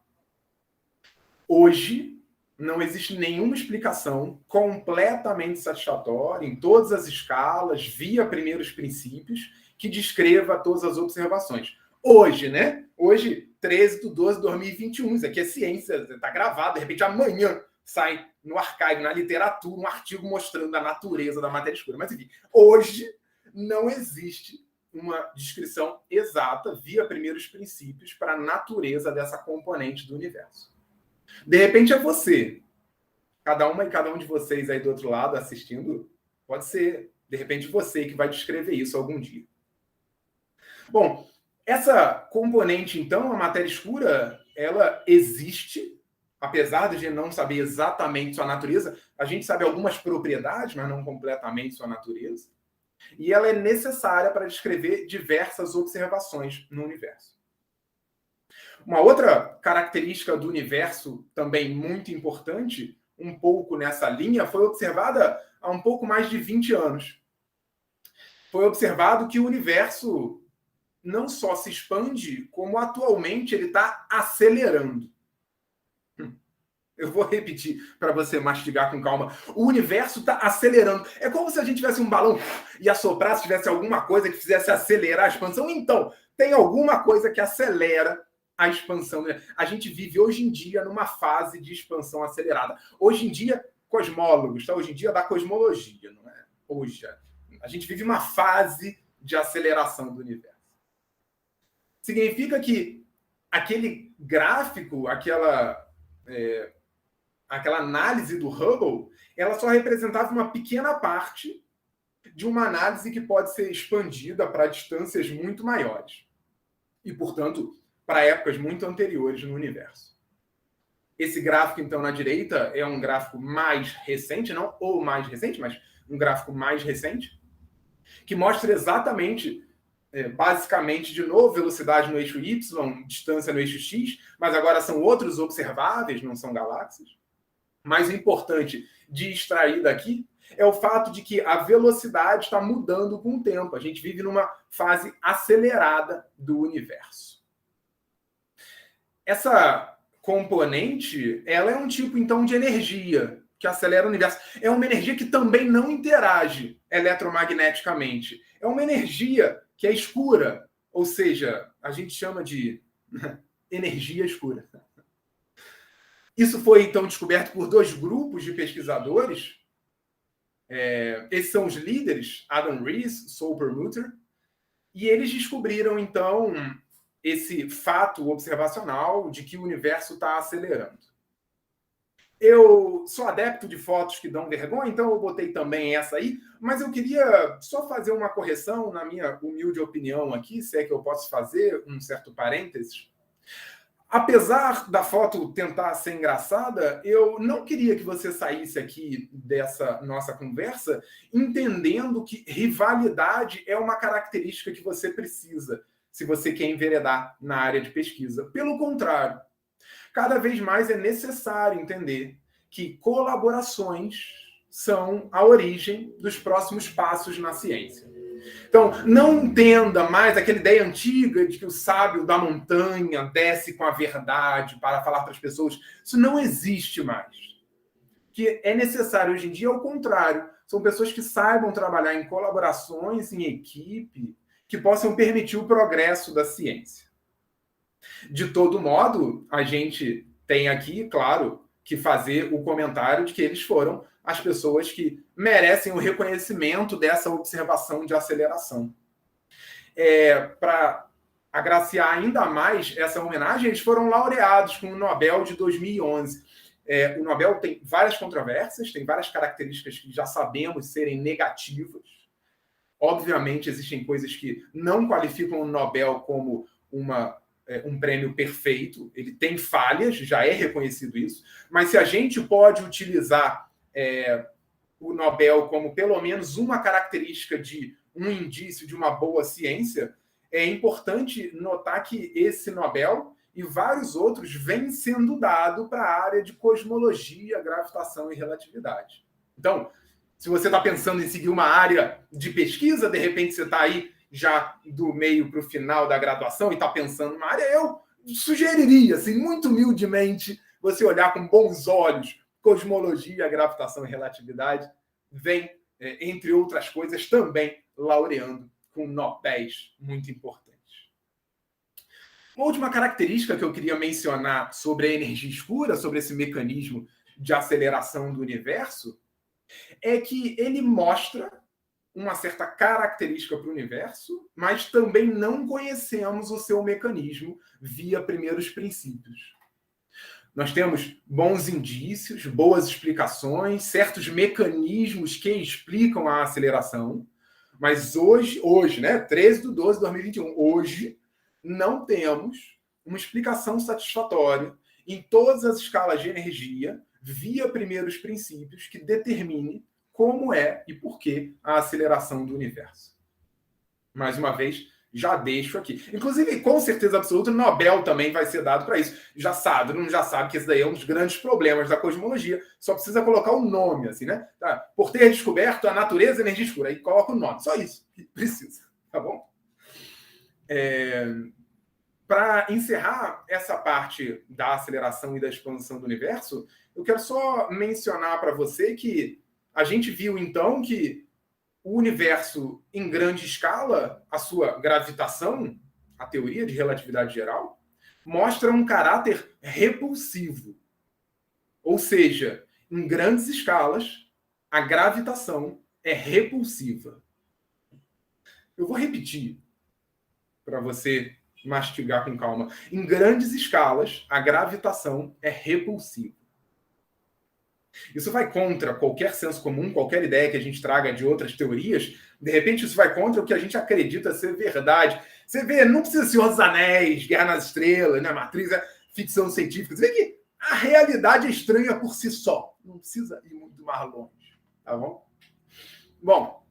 Hoje, não existe nenhuma explicação completamente satisfatória, em todas as escalas, via primeiros princípios, que descreva todas as observações. Hoje, né? Hoje, 13/12/2021, isso aqui é ciência, está gravado, de repente amanhã sai no archive, na literatura, um artigo mostrando a natureza da matéria escura. Mas, enfim, hoje não existe uma descrição exata, via primeiros princípios, para a natureza dessa componente do universo. De repente é você. Cada uma e cada um de vocês aí do outro lado assistindo, pode ser, de repente, você que vai descrever isso algum dia. Bom, essa componente, então, a matéria escura, ela existe, apesar de a gente não saber exatamente sua natureza, a gente sabe algumas propriedades, mas não completamente sua natureza, e ela é necessária para descrever diversas observações no universo. Uma outra característica do universo, também muito importante, um pouco nessa linha, foi observada há um pouco mais de 20 anos. Foi observado que o universo não só se expande, como atualmente ele está acelerando. Eu vou repetir para você mastigar com calma. O universo está acelerando. É como se a gente tivesse um balão e assoprasse, tivesse alguma coisa que fizesse acelerar a expansão. Então, tem alguma coisa que acelera a expansão. A gente vive hoje em dia numa fase de expansão acelerada. Hoje em dia, cosmólogos, tá? Hoje em dia da cosmologia, não é? Hoje, a gente vive uma fase de aceleração do universo. Significa que aquele gráfico, aquela análise do Hubble, ela só representava uma pequena parte de uma análise que pode ser expandida para distâncias muito maiores. E, portanto, para épocas muito anteriores no universo. Esse gráfico, então, na direita, é um gráfico mais recente, não o mais recente, mas um gráfico mais recente, que mostra exatamente, basicamente, de novo, velocidade no eixo Y, distância no eixo X, mas agora são outros observáveis, não são galáxias. Mas o importante de extrair daqui é o fato de que a velocidade está mudando com o tempo. A gente vive numa fase acelerada do universo. Essa componente, ela é um tipo, então, de energia que acelera o universo. É uma energia que também não interage eletromagneticamente. É uma energia que é escura, ou seja, a gente chama de energia escura. Isso foi, então, descoberto por 2 grupos de pesquisadores. Esses são os líderes, Adam Rees, Saul Perlmutter, e eles descobriram, então, esse fato observacional de que o universo está acelerando. Eu sou adepto de fotos que dão vergonha, então eu botei também essa aí, mas eu queria só fazer uma correção, na minha humilde opinião aqui, se é que eu posso fazer um certo parênteses. Apesar da foto tentar ser engraçada, eu não queria que você saísse aqui dessa nossa conversa entendendo que rivalidade é uma característica que você precisa se você quer enveredar na área de pesquisa. Pelo contrário, cada vez mais é necessário entender que colaborações são a origem dos próximos passos na ciência. Então, não entenda mais aquela ideia antiga de que o sábio da montanha desce com a verdade para falar para as pessoas. Isso não existe mais. O que é necessário hoje em dia é o contrário. São pessoas que saibam trabalhar em colaborações, em equipe, que possam permitir o progresso da ciência. De todo modo, a gente tem aqui, claro, que fazer o comentário de que eles foram as pessoas que merecem o reconhecimento dessa observação de aceleração. Para agraciar ainda mais essa homenagem, eles foram laureados com o Nobel de 2011. O Nobel tem várias controvérsias, tem várias características que já sabemos serem negativas. Obviamente, existem coisas que não qualificam o Nobel como um prêmio perfeito. Ele tem falhas, já é reconhecido isso. Mas se a gente pode utilizar o Nobel como pelo menos uma característica de um indício de uma boa ciência, é importante notar que esse Nobel e vários outros vêm sendo dado para a área de cosmologia, gravitação e relatividade. Então, se você está pensando em seguir uma área de pesquisa, de repente você está aí já do meio para o final da graduação e está pensando numa área, eu sugeriria, assim, muito humildemente, você olhar com bons olhos cosmologia, gravitação e relatividade, vem, entre outras coisas, também laureando com nobéis muito importantes. Uma última característica que eu queria mencionar sobre a energia escura, sobre esse mecanismo de aceleração do universo, é que ele mostra uma certa característica para o universo, mas também não conhecemos o seu mecanismo via primeiros princípios. Nós temos bons indícios, boas explicações, certos mecanismos que explicam a aceleração, mas hoje, né, 13/12/2021, hoje não temos uma explicação satisfatória em todas as escalas de energia via primeiros princípios que determine como é e por que a aceleração do universo. Mais uma vez, já deixo aqui. Inclusive, com certeza absoluta, o Nobel também vai ser dado para isso. Já sabe que esse daí é um dos grandes problemas da cosmologia. Só precisa colocar o nome, assim, né? Tá. Por ter descoberto a natureza da energia escura. Aí coloca o nome. Só isso que precisa. Tá bom? Para encerrar essa parte da aceleração e da expansão do universo, eu quero só mencionar para você que a gente viu, então, que o universo, em grande escala, a sua gravitação, a teoria de relatividade geral, mostra um caráter repulsivo. Ou seja, em grandes escalas, a gravitação é repulsiva. Eu vou repetir para você mastigar com calma. Em grandes escalas, a gravitação é repulsiva. Isso vai contra qualquer senso comum, qualquer ideia que a gente traga de outras teorias. De repente, isso vai contra o que a gente acredita ser verdade. Você vê, não precisa Senhor dos Anéis, Guerra nas Estrelas, né? Matrix, ficção científica. Você vê que a realidade é estranha por si só. Não precisa ir muito mais longe. Tá bom? Bom,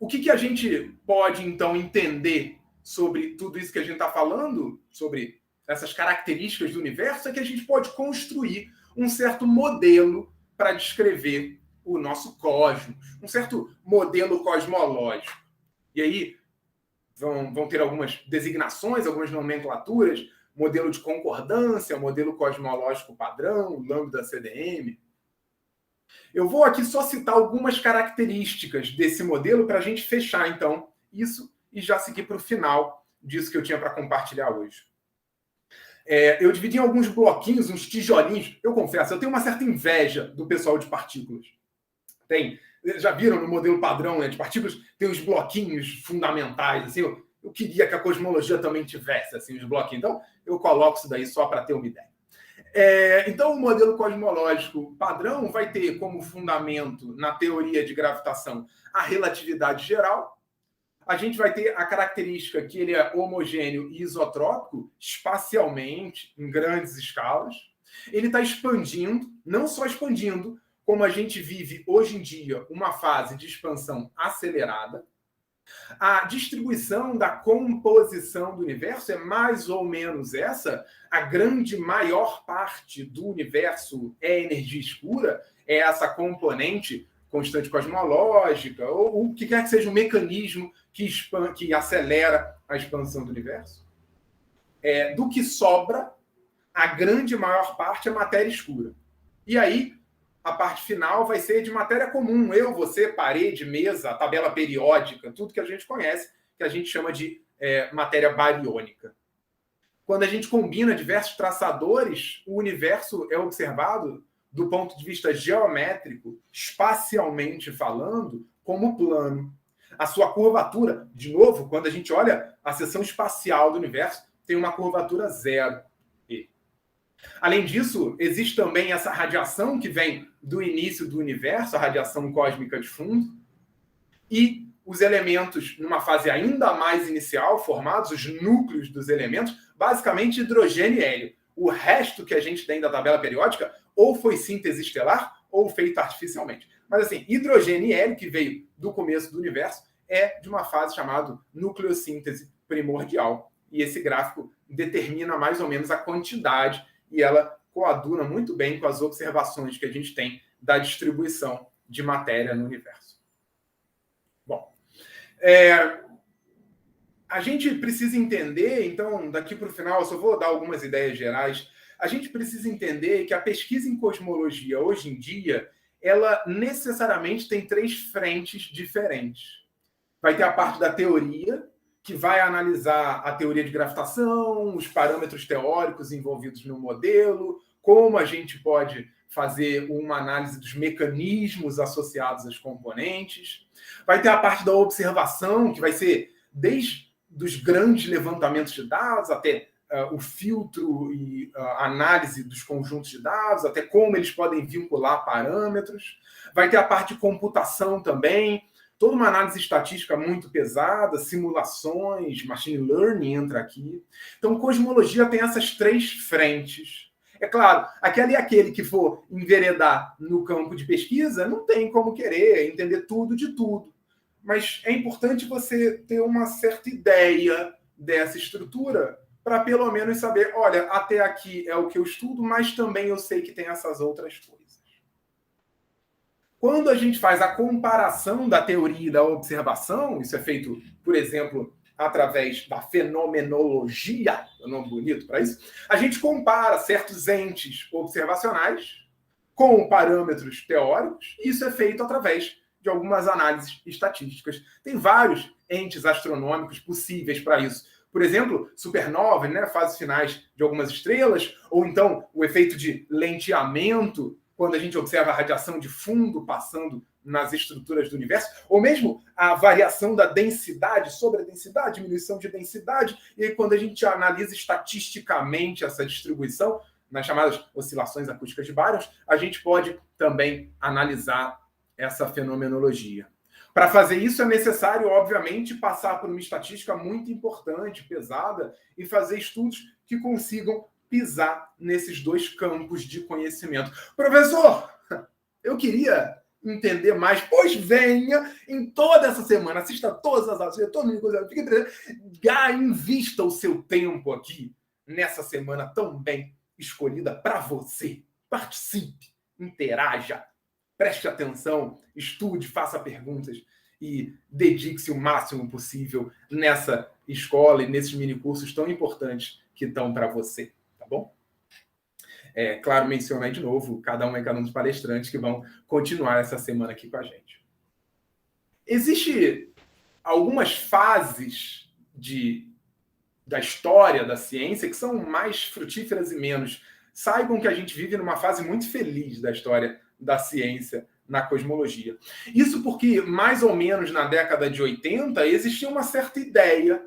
o que a gente pode, então, entender sobre tudo isso que a gente está falando, sobre essas características do universo, é que a gente pode construir um certo modelo para descrever o nosso cosmos, um certo modelo cosmológico. E aí vão ter algumas designações, algumas nomenclaturas, modelo de concordância, modelo cosmológico padrão, lambda CDM. Eu vou aqui só citar algumas características desse modelo para a gente fechar, então, isso e já seguir para o final disso que eu tinha para compartilhar hoje. Eu dividi em alguns bloquinhos, uns tijolinhos. Eu confesso, eu tenho uma certa inveja do pessoal de partículas. Já viram no modelo padrão, né, de partículas? Tem os bloquinhos fundamentais. Assim, eu queria que a cosmologia também tivesse assim, os bloquinhos. Então, eu coloco isso daí só para ter uma ideia. Então, o modelo cosmológico padrão vai ter como fundamento, na teoria de gravitação, a relatividade geral. A gente vai ter a característica que ele é homogêneo e isotrópico espacialmente, em grandes escalas. Ele está expandindo, não só expandindo, como a gente vive hoje em dia uma fase de expansão acelerada. A distribuição da composição do universo é mais ou menos essa. A grande maior parte do universo é energia escura, é essa componente constante cosmológica, ou o que quer que seja um mecanismo que acelera a expansão do universo. Do que sobra, a grande maior parte é matéria escura. E aí, a parte final vai ser de matéria comum. Eu, você, parede, mesa, a tabela periódica, tudo que a gente conhece, que a gente chama de matéria bariônica. Quando a gente combina diversos traçadores, o universo é observado do ponto de vista geométrico, espacialmente falando, como plano. A sua curvatura, de novo, quando a gente olha a seção espacial do universo, tem uma curvatura zero. Além disso, existe também essa radiação que vem do início do universo, a radiação cósmica de fundo, e os elementos, numa fase ainda mais inicial, formados, os núcleos dos elementos, basicamente hidrogênio e hélio. O resto que a gente tem da tabela periódica ou foi síntese estelar ou feito artificialmente. Mas assim, hidrogênio e hélio, que veio do começo do universo, é de uma fase chamada nucleossíntese primordial. E esse gráfico determina mais ou menos a quantidade e ela coaduna muito bem com as observações que a gente tem da distribuição de matéria no universo. Bom, a gente precisa entender, então, daqui para o final, eu só vou dar algumas ideias gerais. A gente precisa entender que a pesquisa em cosmologia, hoje em dia, ela necessariamente tem 3 frentes diferentes. Vai ter a parte da teoria, que vai analisar a teoria de gravitação, os parâmetros teóricos envolvidos no modelo, como a gente pode fazer uma análise dos mecanismos associados às componentes. Vai ter a parte da observação, que vai ser desde os grandes levantamentos de dados até o filtro e a análise dos conjuntos de dados, até como eles podem vincular parâmetros. Vai ter a parte de computação também, toda uma análise estatística muito pesada, simulações, machine learning entra aqui. Então, cosmologia tem essas 3 frentes. É claro, aquele que for enveredar no campo de pesquisa não tem como querer entender tudo de tudo. Mas é importante você ter uma certa ideia dessa estrutura para pelo menos saber, olha, até aqui é o que eu estudo, mas também eu sei que tem essas outras coisas. Quando a gente faz a comparação da teoria e da observação, isso é feito, por exemplo, através da fenomenologia, é um nome bonito para isso, a gente compara certos entes observacionais com parâmetros teóricos, e isso é feito através de algumas análises estatísticas. Tem vários entes astronômicos possíveis para isso. Por exemplo, supernovas, né, fases finais de algumas estrelas, ou então o efeito de lenteamento, quando a gente observa a radiação de fundo passando nas estruturas do universo, ou mesmo a variação da densidade, sobre a densidade, diminuição de densidade, e aí quando a gente analisa estatisticamente essa distribuição, nas chamadas oscilações acústicas de Baryons, a gente pode também analisar essa fenomenologia. Para fazer isso é necessário, obviamente, passar por uma estatística muito importante, pesada, e fazer estudos que consigam pisar nesses 2 campos de conhecimento. Professor, eu queria entender mais, pois venha em toda essa semana, assista todas as aulas, todo mundo, invista o seu tempo aqui nessa semana tão bem escolhida para você. Participe, interaja, preste atenção, estude, faça perguntas e dedique-se o máximo possível nessa escola e nesses minicursos tão importantes que estão para você, tá bom? Claro, mencionar de novo cada um dos palestrantes que vão continuar essa semana aqui com a gente. Existem algumas fases da história da ciência que são mais frutíferas e menos. Saibam que a gente vive numa fase muito feliz da história da ciência na cosmologia. Isso porque, mais ou menos na década de 80, existia uma certa ideia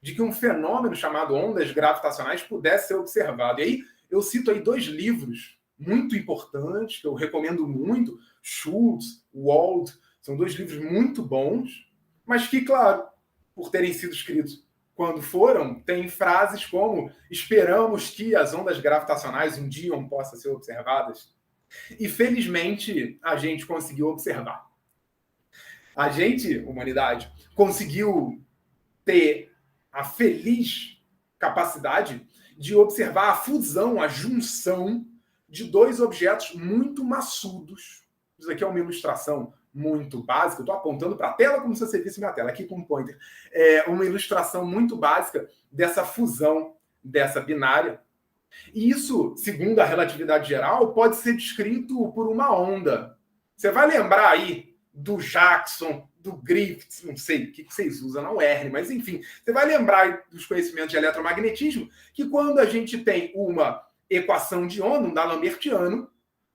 de que um fenômeno chamado ondas gravitacionais pudesse ser observado. E aí eu cito aí 2 livros muito importantes, que eu recomendo muito, Schultz, Wald, são 2 livros muito bons, mas que, claro, por terem sido escritos quando foram, tem frases como esperamos que as ondas gravitacionais um dia possam ser observadas. E, felizmente, a gente conseguiu observar. A gente, humanidade, conseguiu ter a feliz capacidade de observar a fusão, a junção de 2 objetos muito maçudos. Isso aqui é uma ilustração muito básica. Eu estou apontando para a tela como se você visse minha tela, aqui com um pointer. É uma ilustração muito básica dessa fusão, dessa binária. E isso, segundo a relatividade geral, pode ser descrito por uma onda. Você vai lembrar aí do Jackson, do Griffiths, não sei o que vocês usam na UERN, mas enfim, você vai lembrar dos conhecimentos de eletromagnetismo que quando a gente tem uma equação de onda, um D'Alembertiano,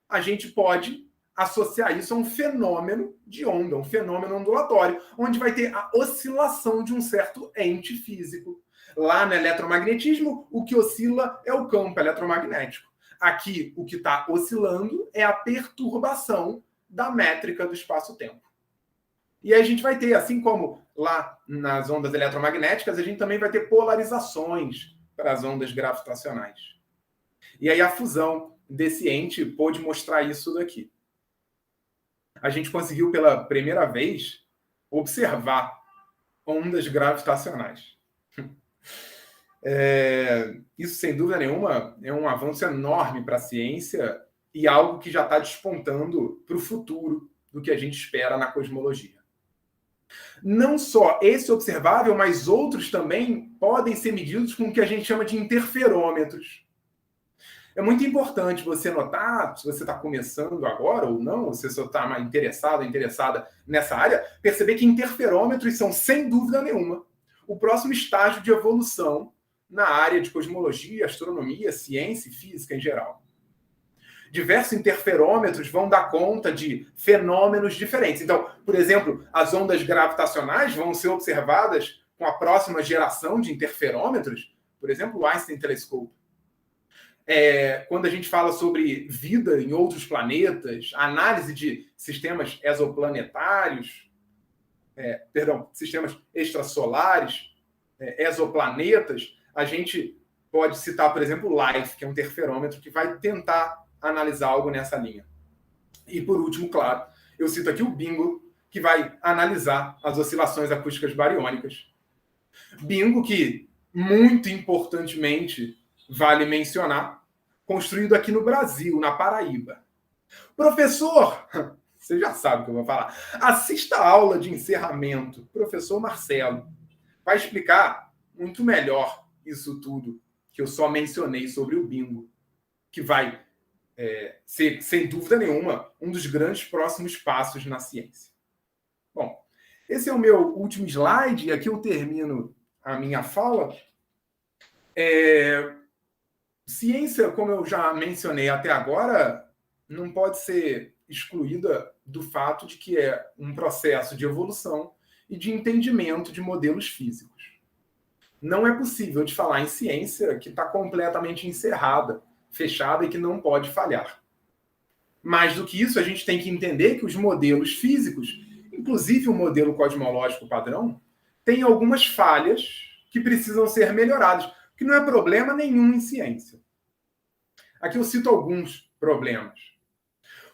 a gente pode associar isso a um fenômeno de onda, um fenômeno ondulatório, onde vai ter a oscilação de um certo ente físico. Lá no eletromagnetismo, o que oscila é o campo eletromagnético. Aqui, o que está oscilando é a perturbação da métrica do espaço-tempo. E aí a gente vai ter, assim como lá nas ondas eletromagnéticas, a gente também vai ter polarizações para as ondas gravitacionais. E aí a fusão desse ente pôde mostrar isso daqui. A gente conseguiu pela primeira vez observar ondas gravitacionais. Isso, sem dúvida nenhuma, é um avanço enorme para a ciência e algo que já está despontando para o futuro do que a gente espera na cosmologia. Não só esse observável, mas outros também podem ser medidos com o que a gente chama de interferômetros. É muito importante você notar, se você está começando agora ou não, ou se você está mais interessada nessa área, perceber que interferômetros são, sem dúvida nenhuma, o próximo estágio de evolução na área de cosmologia, astronomia, ciência e física em geral. Diversos interferômetros vão dar conta de fenômenos diferentes. Então, por exemplo, as ondas gravitacionais vão ser observadas com a próxima geração de interferômetros, por exemplo, o Einstein Telescope. Quando a gente fala sobre vida em outros planetas, análise de sistemas exoplanetários, sistemas extrasolares, exoplanetas, a gente pode citar, por exemplo, o LIFE, que é um interferômetro que vai tentar analisar algo nessa linha. E, por último, claro, eu cito aqui o BINGO, que vai analisar as oscilações acústicas bariônicas. BINGO que, muito importantemente, vale mencionar, construído aqui no Brasil, na Paraíba. Professor, você já sabe o que eu vou falar, assista a aula de encerramento, professor Marcelo. Vai explicar muito melhor isso tudo que eu só mencionei sobre o BINGO, que vai ser, sem dúvida nenhuma, um dos grandes próximos passos na ciência. Bom, esse é o meu último slide, e aqui eu termino a minha fala. Ciência, como eu já mencionei até agora, não pode ser excluída do fato de que é um processo de evolução e de entendimento de modelos físicos. Não é possível de falar em ciência que está completamente encerrada, fechada e que não pode falhar. Mais do que isso, a gente tem que entender que os modelos físicos, inclusive o modelo cosmológico padrão, tem algumas falhas que precisam ser melhoradas, que não é problema nenhum em ciência. Aqui eu cito alguns problemas.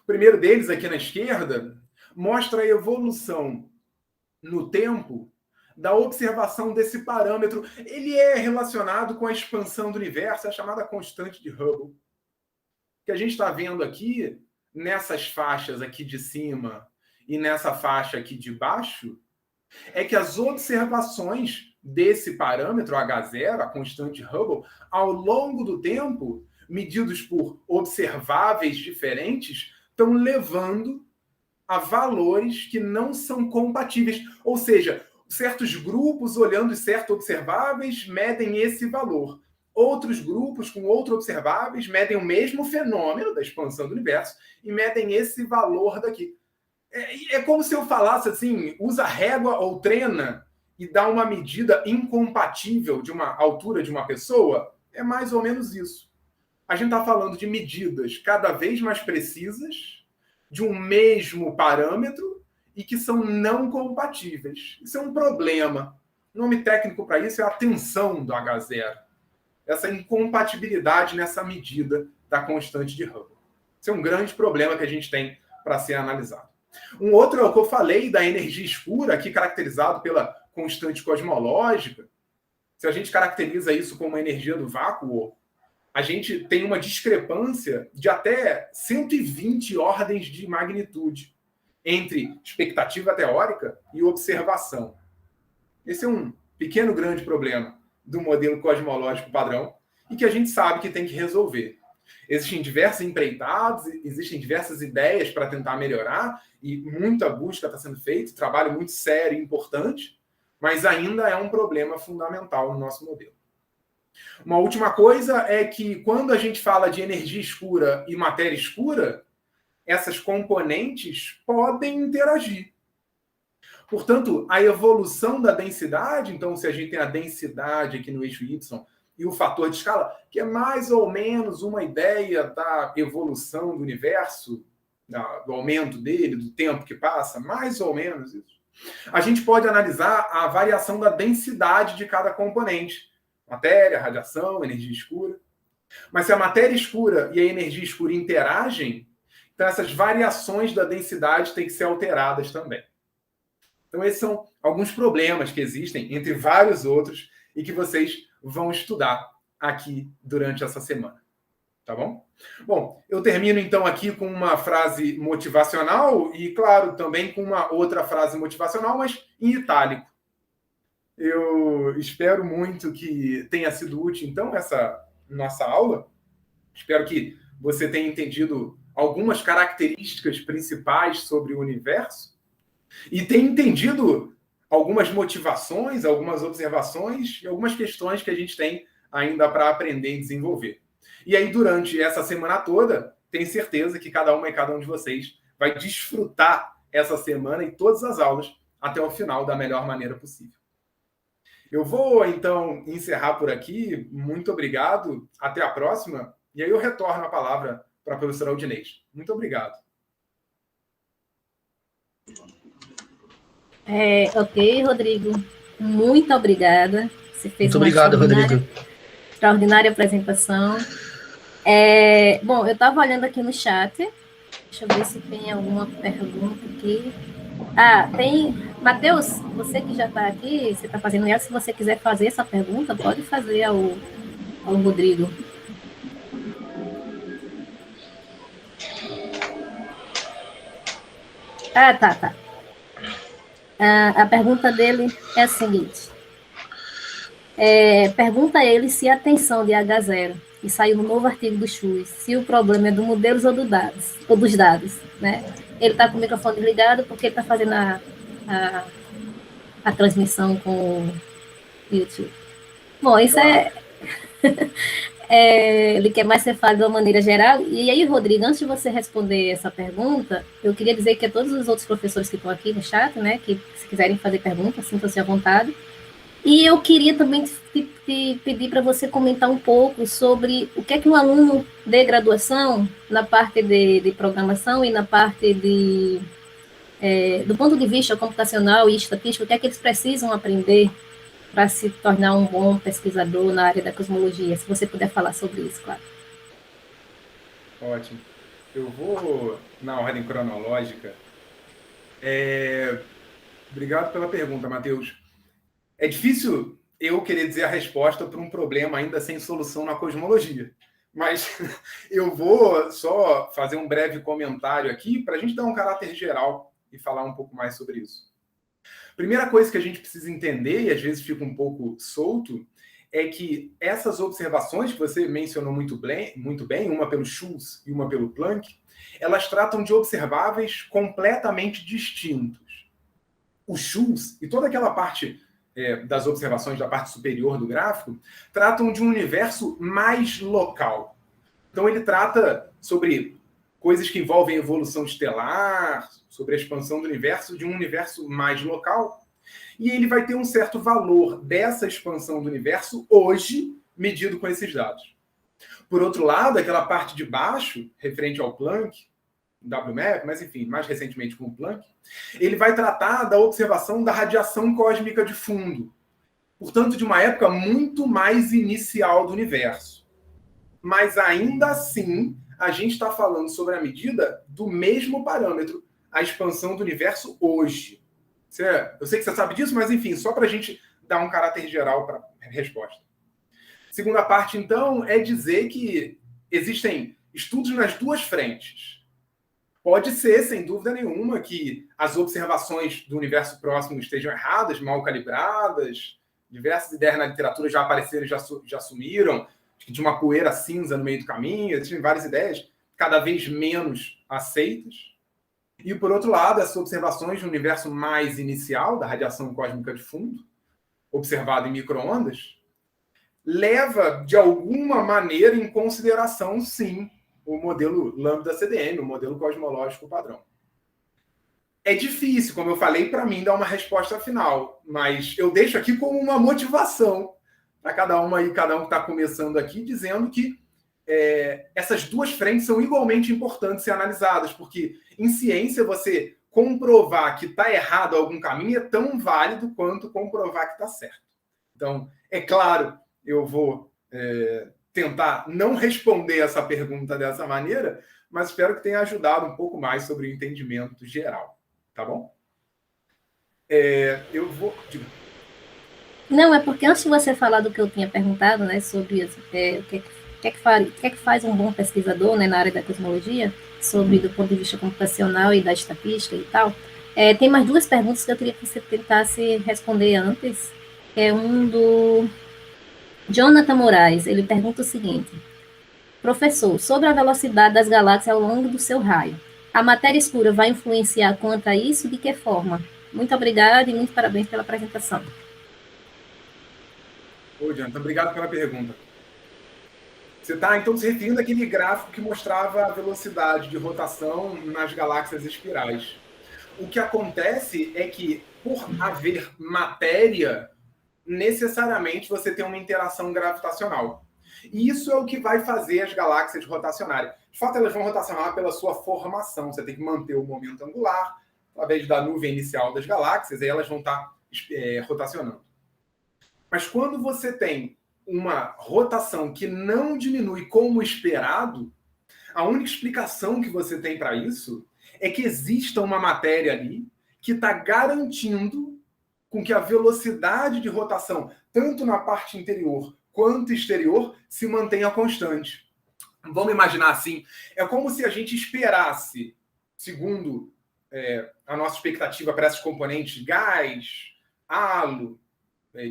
O primeiro deles, aqui na esquerda, mostra a evolução no tempo da observação desse parâmetro. Ele é relacionado com a expansão do universo, a chamada constante de Hubble. O que a gente está vendo aqui, nessas faixas aqui de cima e nessa faixa aqui de baixo, é que as observações desse parâmetro H0, a constante Hubble, ao longo do tempo, medidos por observáveis diferentes, estão levando a valores que não são compatíveis. Ou seja, certos grupos, olhando certos observáveis, medem esse valor. Outros grupos, com outros observáveis, medem o mesmo fenômeno da expansão do universo e medem esse valor daqui. É como se eu falasse assim, usa régua ou trena e dá uma medida incompatível de uma altura de uma pessoa. É mais ou menos isso. A gente está falando de medidas cada vez mais precisas, de um mesmo parâmetro e que são não compatíveis. Isso é um problema. O nome técnico para isso é a tensão do H0. Essa incompatibilidade nessa medida da constante de Hubble. Isso é um grande problema que a gente tem para ser analisado. Um outro é o que eu falei da energia escura, aqui caracterizado pela constante cosmológica. Se a gente caracteriza isso como a energia do vácuo, a gente tem uma discrepância de até 120 ordens de magnitude entre expectativa teórica e observação. Esse é um pequeno grande problema do modelo cosmológico padrão e que a gente sabe que tem que resolver. Existem diversos empreitados, existem diversas ideias para tentar melhorar e muita busca está sendo feita, trabalho muito sério e importante, mas ainda é um problema fundamental no nosso modelo. Uma última coisa é que quando a gente fala de energia escura e matéria escura, essas componentes podem interagir. Portanto, a evolução da densidade, então se a gente tem a densidade aqui no eixo Y e o fator de escala, que é mais ou menos uma ideia da evolução do universo, do aumento dele, do tempo que passa, mais ou menos isso. A gente pode analisar a variação da densidade de cada componente. Matéria, radiação, energia escura. Mas se a matéria escura e a energia escura interagem, então essas variações da densidade têm que ser alteradas também. Então esses são alguns problemas que existem, entre vários outros, e que vocês vão estudar aqui durante essa semana. Tá bom? Bom, eu termino então aqui com uma frase motivacional e, claro, também com uma outra frase motivacional, mas em itálico. Eu espero muito que tenha sido útil, então, essa nossa aula. Espero que você tenha entendido algumas características principais sobre o universo e tenha entendido algumas motivações, algumas observações e algumas questões que a gente tem ainda para aprender e desenvolver. E aí, durante essa semana toda, tenho certeza que cada uma e cada um de vocês vai desfrutar essa semana e todas as aulas até o final da melhor maneira possível. Eu vou, então, encerrar por aqui. Muito obrigado. Até a próxima. E aí eu retorno a palavra para a professora Aldinês. Muito obrigado. Ok, Rodrigo. Muito obrigada. Você fez Muito obrigado, Rodrigo. Extraordinária apresentação. Bom, eu estava olhando aqui no chat. Deixa eu ver se tem alguma pergunta aqui. Tem. Matheus, você que já está aqui, você está fazendo ela. Se você quiser fazer essa pergunta, pode fazer ao Rodrigo. Tá. A pergunta dele é a seguinte. Pergunta a ele se a tensão de H0, que saiu no novo artigo do Schultz, se o problema é do modelos ou dos dados, né? Ele está com o microfone ligado porque ele está fazendo a transmissão com o YouTube. Bom, isso ele quer mais ser falado de uma maneira geral. E aí, Rodrigo, antes de você responder essa pergunta, eu queria dizer que a todos os outros professores que estão aqui no chat, né, que se quiserem fazer perguntas, sintam-se à vontade. E eu queria também te pedir para você comentar um pouco sobre o que é que um aluno de graduação, na parte de programação e na parte do ponto de vista computacional e estatístico, o que é que eles precisam aprender para se tornar um bom pesquisador na área da cosmologia. Se você puder falar sobre isso, claro. Ótimo. Eu vou na ordem cronológica. Obrigado pela pergunta, Matheus. É difícil eu querer dizer a resposta para um problema ainda sem solução na cosmologia, mas eu vou só fazer um breve comentário aqui para a gente dar um caráter geral e falar um pouco mais sobre isso. Primeira coisa que a gente precisa entender, e às vezes fica um pouco solto, é que essas observações que você mencionou muito bem, uma pelo Schultz e uma pelo Planck, elas tratam de observáveis completamente distintos. O Schultz e toda aquela parte das observações da parte superior do gráfico tratam de um universo mais local. Então ele trata sobre coisas que envolvem evolução estelar, sobre a expansão do universo, de um universo mais local. E ele vai ter um certo valor dessa expansão do universo hoje, medido com esses dados. Por outro lado, aquela parte de baixo, referente ao Planck, WMAP, mas enfim, mais recentemente com o Planck, ele vai tratar da observação da radiação cósmica de fundo. Portanto, de uma época muito mais inicial do universo. Mas ainda assim, a gente está falando sobre a medida do mesmo parâmetro, a expansão do universo hoje. Eu sei que você sabe disso, mas enfim, só para a gente dar um caráter geral para a resposta. Segunda parte, então, é dizer que existem estudos nas duas frentes. Pode ser, sem dúvida nenhuma, que as observações do universo próximo estejam erradas, mal calibradas, diversas ideias na literatura já apareceram e já sumiram, que tinha uma poeira cinza no meio do caminho, existem várias ideias cada vez menos aceitas. E, por outro lado, essas observações do universo mais inicial, da radiação cósmica de fundo, observada em micro-ondas, leva, de alguma maneira, em consideração, sim, o modelo Lambda-CDM, o modelo cosmológico padrão. É difícil, como eu falei, para mim dar uma resposta final, mas eu deixo aqui como uma motivação para cada um que está começando aqui, dizendo que essas duas frentes são igualmente importantes ser analisadas, porque em ciência você comprovar que está errado algum caminho é tão válido quanto comprovar que está certo. Então, é claro, eu vou tentar não responder essa pergunta dessa maneira, mas espero que tenha ajudado um pouco mais sobre o entendimento geral. Tá bom? Eu vou... Não, é porque antes de você falar do que eu tinha perguntado, né, sobre o que é que faz um bom pesquisador, né, na área da cosmologia, sobre do ponto de vista computacional e da estatística e tal, tem mais duas perguntas que eu queria que você tentasse responder antes. Um do Jonathan Moraes. Ele pergunta o seguinte: professor, sobre a velocidade das galáxias ao longo do seu raio, a matéria escura vai influenciar quanto a isso? De que forma? Muito obrigada e muito parabéns pela apresentação. Ô, Jonathan, obrigado pela pergunta. Você está, então, se referindo àquele gráfico que mostrava a velocidade de rotação nas galáxias espirais. O que acontece é que, por haver matéria, necessariamente você tem uma interação gravitacional. E isso é o que vai fazer as galáxias rotacionarem. De fato, elas vão rotacionar pela sua formação. Você tem que manter o momento angular, através da nuvem inicial das galáxias, e elas vão estar rotacionando. Mas quando você tem uma rotação que não diminui como esperado, a única explicação que você tem para isso é que exista uma matéria ali que está garantindo com que a velocidade de rotação, tanto na parte interior quanto exterior, se mantenha constante. Vamos imaginar assim, é como se a gente esperasse, segundo a nossa expectativa para esses componentes, gás, halo,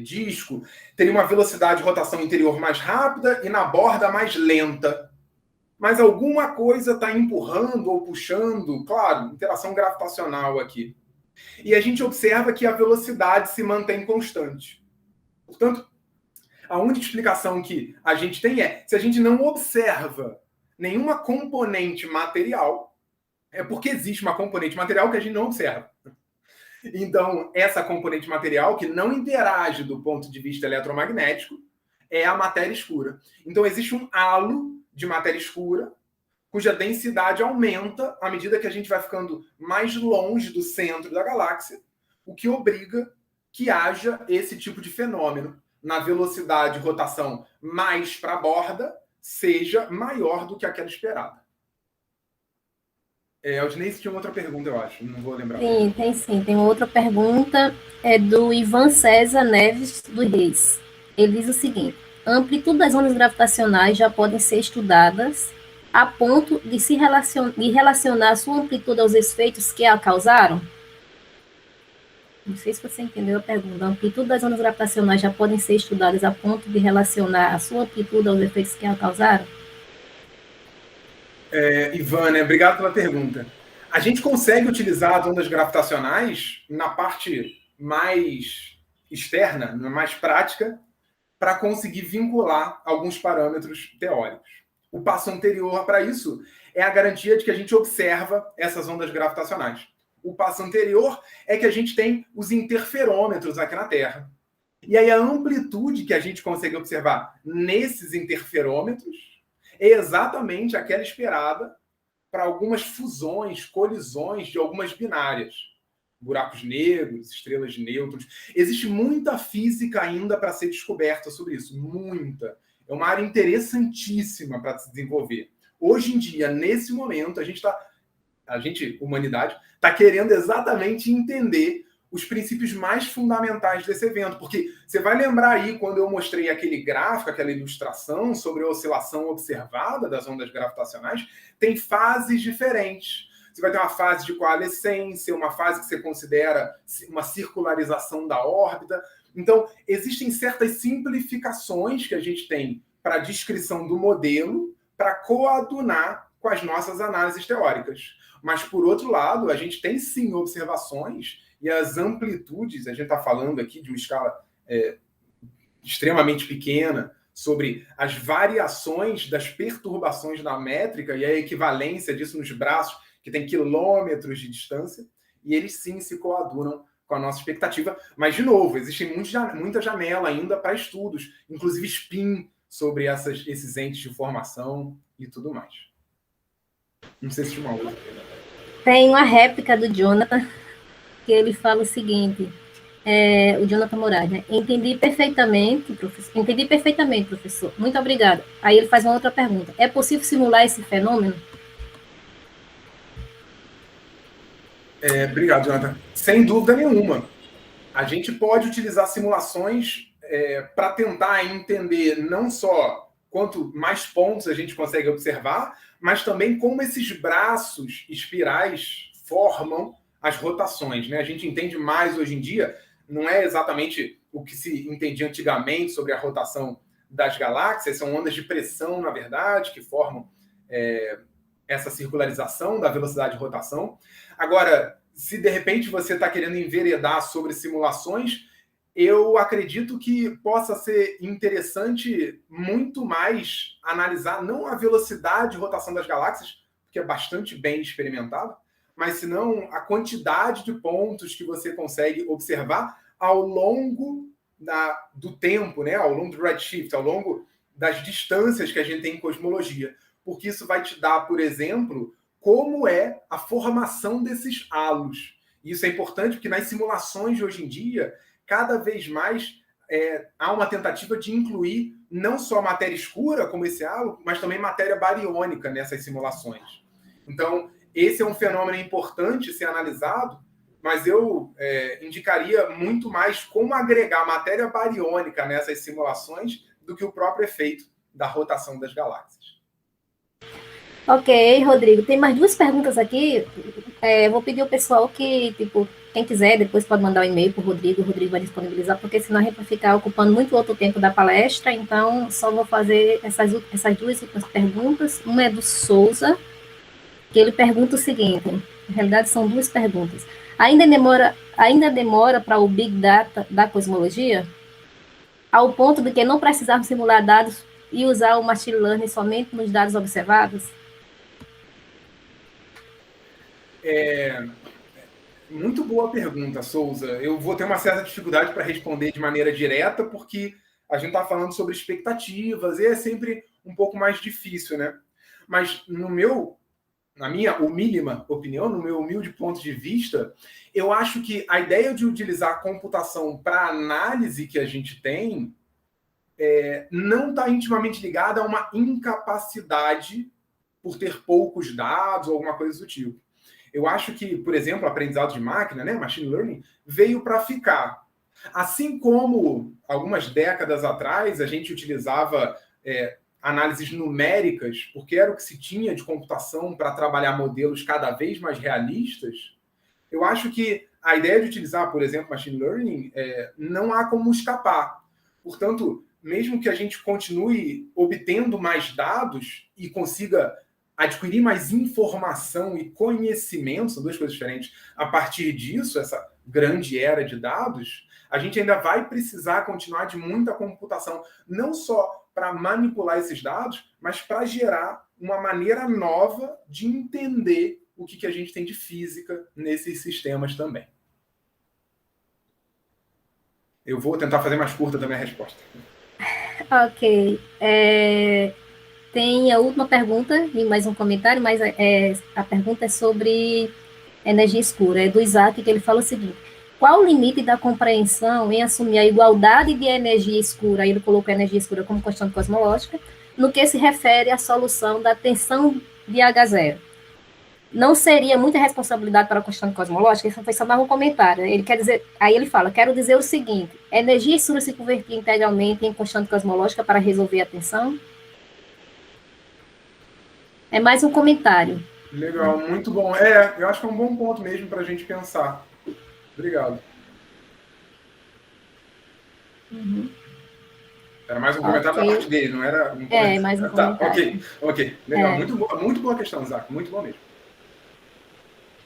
disco, teria uma velocidade de rotação interior mais rápida e na borda mais lenta. Mas alguma coisa está empurrando ou puxando, claro, interação gravitacional aqui. E a gente observa que a velocidade se mantém constante. Portanto, a única explicação que a gente tem é, se a gente não observa nenhuma componente material, é porque existe uma componente material que a gente não observa. Então, essa componente material que não interage do ponto de vista eletromagnético é a matéria escura. Então, existe um halo de matéria escura cuja densidade aumenta à medida que a gente vai ficando mais longe do centro da galáxia, o que obriga que haja esse tipo de fenômeno na velocidade de rotação mais para a borda seja maior do que aquela esperada. Aldinei, tinha outra pergunta, eu acho. Não vou lembrar. Sim, tem sim. Tem outra pergunta, do Ivan César Neves dos Reis. Ele diz o seguinte: a amplitude das ondas gravitacionais já podem ser estudadas a ponto de relacionar sua amplitude aos efeitos que a causaram? Não sei se você entendeu a pergunta. A amplitude das ondas gravitacionais já podem ser estudadas a ponto de relacionar a sua amplitude aos efeitos que a causaram? Ivan, né? Obrigado pela pergunta. A gente consegue utilizar as ondas gravitacionais na parte mais externa, mais prática, para conseguir vincular alguns parâmetros teóricos. O passo anterior para isso é a garantia de que a gente observa essas ondas gravitacionais. O passo anterior é que a gente tem os interferômetros aqui na Terra. E aí a amplitude que a gente consegue observar nesses interferômetros é exatamente aquela esperada para algumas fusões, colisões de algumas binárias. Buracos negros, estrelas de nêutrons. Existe muita física ainda para ser descoberta sobre isso. Muita. É uma área interessantíssima para se desenvolver. Hoje em dia, nesse momento, a gente, humanidade, está querendo exatamente entender os princípios mais fundamentais desse evento. Porque você vai lembrar aí, quando eu mostrei aquele gráfico, aquela ilustração sobre a oscilação observada das ondas gravitacionais, tem fases diferentes. Você vai ter uma fase de coalescência, uma fase que você considera uma circularização da órbita. Então, existem certas simplificações que a gente tem para a descrição do modelo para coadunar com as nossas análises teóricas. Mas, por outro lado, a gente tem sim observações e as amplitudes, a gente está falando aqui de uma escala extremamente pequena, sobre as variações das perturbações na métrica e a equivalência disso nos braços, que tem quilômetros de distância, e eles sim se coadunam com a nossa expectativa. Mas, de novo, existe muita janela ainda para estudos, inclusive spin sobre esses entes de formação e tudo mais. Não sei se tinha uma outra. Tem uma réplica do Jonathan, que ele fala o seguinte, o Jonathan Moraes, né? Entendi perfeitamente, professor. Muito obrigada. Aí ele faz uma outra pergunta. É possível simular esse fenômeno? Obrigado, Jonathan. Sem dúvida nenhuma. A gente pode utilizar simulações para tentar entender não só quanto mais pontos a gente consegue observar, mas também como esses braços espirais formam as rotações, né? A gente entende mais hoje em dia, não é exatamente o que se entendia antigamente sobre a rotação das galáxias, são ondas de pressão, na verdade, que formam essa circularização da velocidade de rotação. Agora, se de repente você está querendo enveredar sobre simulações, eu acredito que possa ser interessante muito mais analisar não a velocidade de rotação das galáxias, que é bastante bem experimentada, mas senão a quantidade de pontos que você consegue observar ao longo do tempo, né? Ao longo do redshift, ao longo das distâncias que a gente tem em cosmologia. Porque isso vai te dar, por exemplo, como é a formação desses halos. E isso é importante porque nas simulações de hoje em dia, cada vez mais há uma tentativa de incluir não só matéria escura, como esse halo, mas também matéria bariônica nessas simulações. Então, esse é um fenômeno importante ser analisado, mas eu indicaria muito mais como agregar matéria bariônica nessas simulações do que o próprio efeito da rotação das galáxias. Ok, Rodrigo. Tem mais duas perguntas aqui. Vou pedir ao pessoal que, quem quiser, depois pode mandar um e-mail para o Rodrigo vai disponibilizar, porque senão a gente vai ficar ocupando muito outro tempo da palestra, então só vou fazer essas duas últimas perguntas. Uma é do Souza, que ele pergunta o seguinte, na realidade são duas perguntas. Ainda demora para o Big Data da cosmologia? Ao ponto de que não precisarmos simular dados e usar o Machine Learning somente nos dados observados? Muito boa pergunta, Souza. Eu vou ter uma certa dificuldade para responder de maneira direta, porque a gente está falando sobre expectativas e é sempre um pouco mais difícil, né? Mas na minha humílima opinião, no meu humilde ponto de vista, eu acho que a ideia de utilizar a computação para a análise que a gente tem não está intimamente ligada a uma incapacidade por ter poucos dados ou alguma coisa do tipo. Eu acho que, por exemplo, o aprendizado de máquina, né, machine learning, veio para ficar. Assim como, algumas décadas atrás, a gente utilizava análises numéricas, porque era o que se tinha de computação para trabalhar modelos cada vez mais realistas, eu acho que a ideia de utilizar, por exemplo, machine learning, não há como escapar. Portanto, mesmo que a gente continue obtendo mais dados e consiga adquirir mais informação e conhecimento, são duas coisas diferentes, a partir disso, essa grande era de dados, a gente ainda vai precisar continuar de muita computação, não só para manipular esses dados, mas para gerar uma maneira nova de entender o que a gente tem de física nesses sistemas também. Eu vou tentar fazer mais curta também a resposta. Ok. Tem a última pergunta e mais um comentário, mas a pergunta é sobre energia escura. É do Isaac, que ele fala o seguinte: qual o limite da compreensão em assumir a igualdade de energia escura, aí ele colocou a energia escura como constante cosmológica, no que se refere à solução da tensão de H0? Não seria muita responsabilidade para a constante cosmológica? Isso foi só mais um comentário. Ele quer dizer, aí ele fala: quero dizer o seguinte, a energia escura se convertir integralmente em constante cosmológica para resolver a tensão? É mais um comentário. Legal, muito bom. Eu acho que é um bom ponto mesmo para a gente pensar. Obrigado. Uhum. Era mais um comentário da parte dele, não era um comentário. Mais um comentário. Ok. Legal, muito boa questão, Isaac. Muito bom mesmo.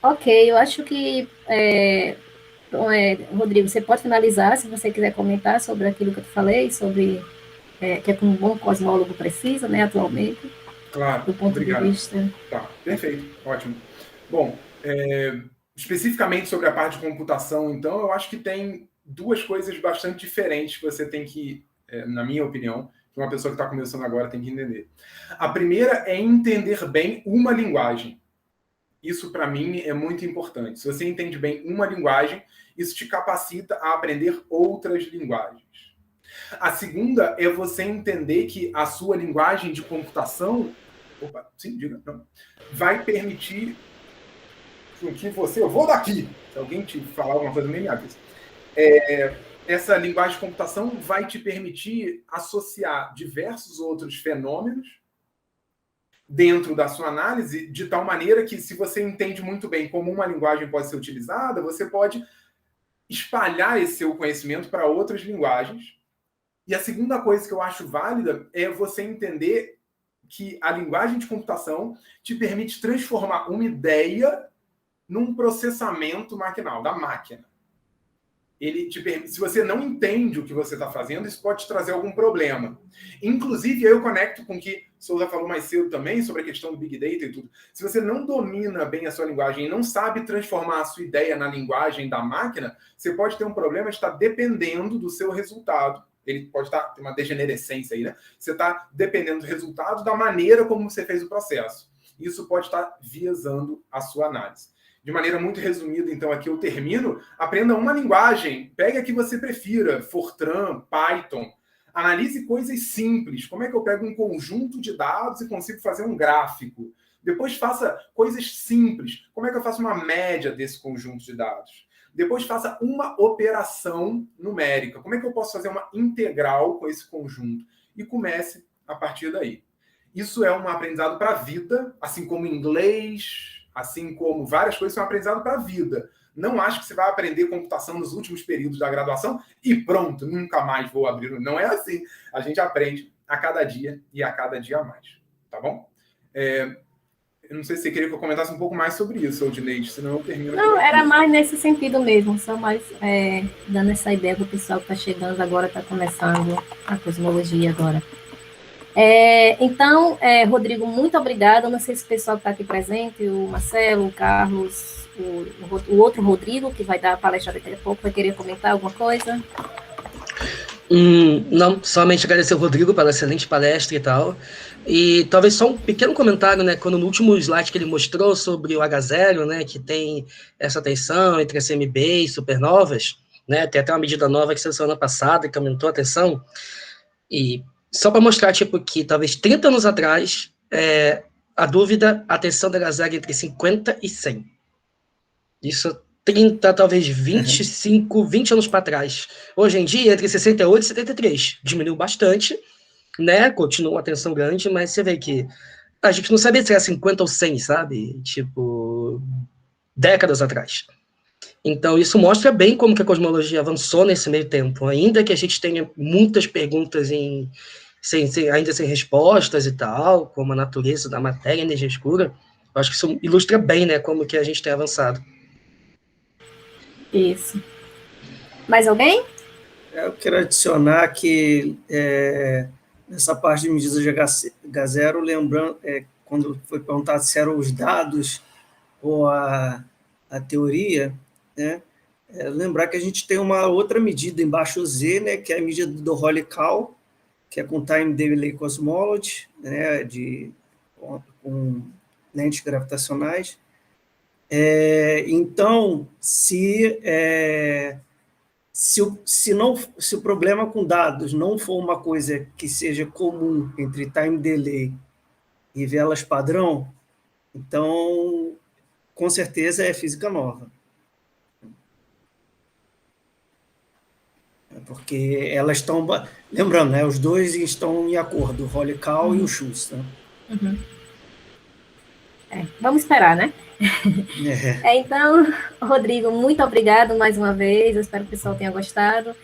Ok, eu acho que, Rodrigo, você pode finalizar, se você quiser comentar sobre aquilo que eu te falei, sobre que um bom cosmólogo precisa, né, atualmente, claro, do ponto obrigado. de vista... Tá, perfeito, ótimo. Bom, especificamente sobre a parte de computação, então, eu acho que tem duas coisas bastante diferentes que você tem que, na minha opinião, que uma pessoa que está começando agora tem que entender. A primeira é entender bem uma linguagem. Isso, para mim, é muito importante. Se você entende bem uma linguagem, isso te capacita a aprender outras linguagens. A segunda é você entender que a sua linguagem de computação... Opa, sim, diga. Não, vai permitir que você... Eu vou daqui! Se alguém te falar alguma coisa, nem me avisa. Essa linguagem de computação vai te permitir associar diversos outros fenômenos dentro da sua análise, de tal maneira que, se você entende muito bem como uma linguagem pode ser utilizada, você pode espalhar esse seu conhecimento para outras linguagens. E a segunda coisa que eu acho válida é você entender que a linguagem de computação te permite transformar uma ideia num processamento maquinal, da máquina. Ele te permite, se você não entende o que você está fazendo, isso pode te trazer algum problema. Inclusive, eu conecto com o que Souza falou mais cedo também, sobre a questão do Big Data e tudo. Se você não domina bem a sua linguagem e não sabe transformar a sua ideia na linguagem da máquina, você pode ter um problema de estar dependendo do seu resultado. Ele pode ter uma degenerescência aí, né? Você está dependendo do resultado da maneira como você fez o processo. Isso pode estar viesando a sua análise. De maneira muito resumida, então, aqui eu termino. Aprenda uma linguagem. Pegue a que você prefira. Fortran, Python. Analise coisas simples. Como é que eu pego um conjunto de dados e consigo fazer um gráfico? Depois faça coisas simples. Como é que eu faço uma média desse conjunto de dados? Depois faça uma operação numérica. Como é que eu posso fazer uma integral com esse conjunto? E comece a partir daí. Isso é um aprendizado para a vida, assim como inglês... assim como várias coisas, são aprendizado para a vida. Não acho que você vai aprender computação nos últimos períodos da graduação e pronto, nunca mais vou abrir. Não é assim. A gente aprende a cada dia e a cada dia mais. Tá bom? Eu não sei se você queria que eu comentasse um pouco mais sobre isso, Odineide, senão eu termino... Não, era mais nesse sentido mesmo, só mais dando essa ideia para o pessoal que está chegando agora, está começando a cosmologia agora. Então, Rodrigo, muito obrigada. Não sei se o pessoal que está aqui presente, o Marcelo, o Carlos, o outro Rodrigo, que vai dar a palestra daqui a pouco, vai querer comentar alguma coisa? Não, somente agradecer ao Rodrigo pela excelente palestra e tal. E talvez só um pequeno comentário, né? Quando no último slide que ele mostrou sobre o H0, né? Que tem essa tensão entre a CMB e supernovas, né? Tem até uma medida nova que saiu semana passada que aumentou a tensão. E só para mostrar, tipo, que talvez 30 anos atrás, a dúvida, a tensão da H0 entre 50 e 100. Isso 30, talvez 25, 20 anos para trás. Hoje em dia, entre 68 e 73. Diminuiu bastante, né? Continua uma tensão grande, mas você vê que a gente não sabia se era 50 ou 100, sabe? Tipo, décadas atrás. Então, isso mostra bem como que a cosmologia avançou nesse meio tempo, ainda que a gente tenha muitas perguntas ainda sem respostas e tal, como a natureza da matéria, a energia escura. Eu acho que isso ilustra bem, né, como que a gente tem avançado. Isso. Mais alguém? Eu quero adicionar que nessa parte de medidas de H0, lembrando, quando foi perguntado se eram os dados ou a teoria, né, lembrar que a gente tem uma outra medida embaixo Z, né, que é a medida do Holly-Cow, que é com Time Delay Cosmology, né, com lentes gravitacionais. Então, se o problema com dados não for uma coisa que seja comum entre time delay e velas padrão, então, com certeza, é física nova. Porque elas estão... Lembrando, né, os dois estão em acordo, o Holly-Cow e o Schuster. Uhum. Vamos esperar, né? Então, Rodrigo, muito obrigado mais uma vez. Eu espero que o pessoal tenha gostado.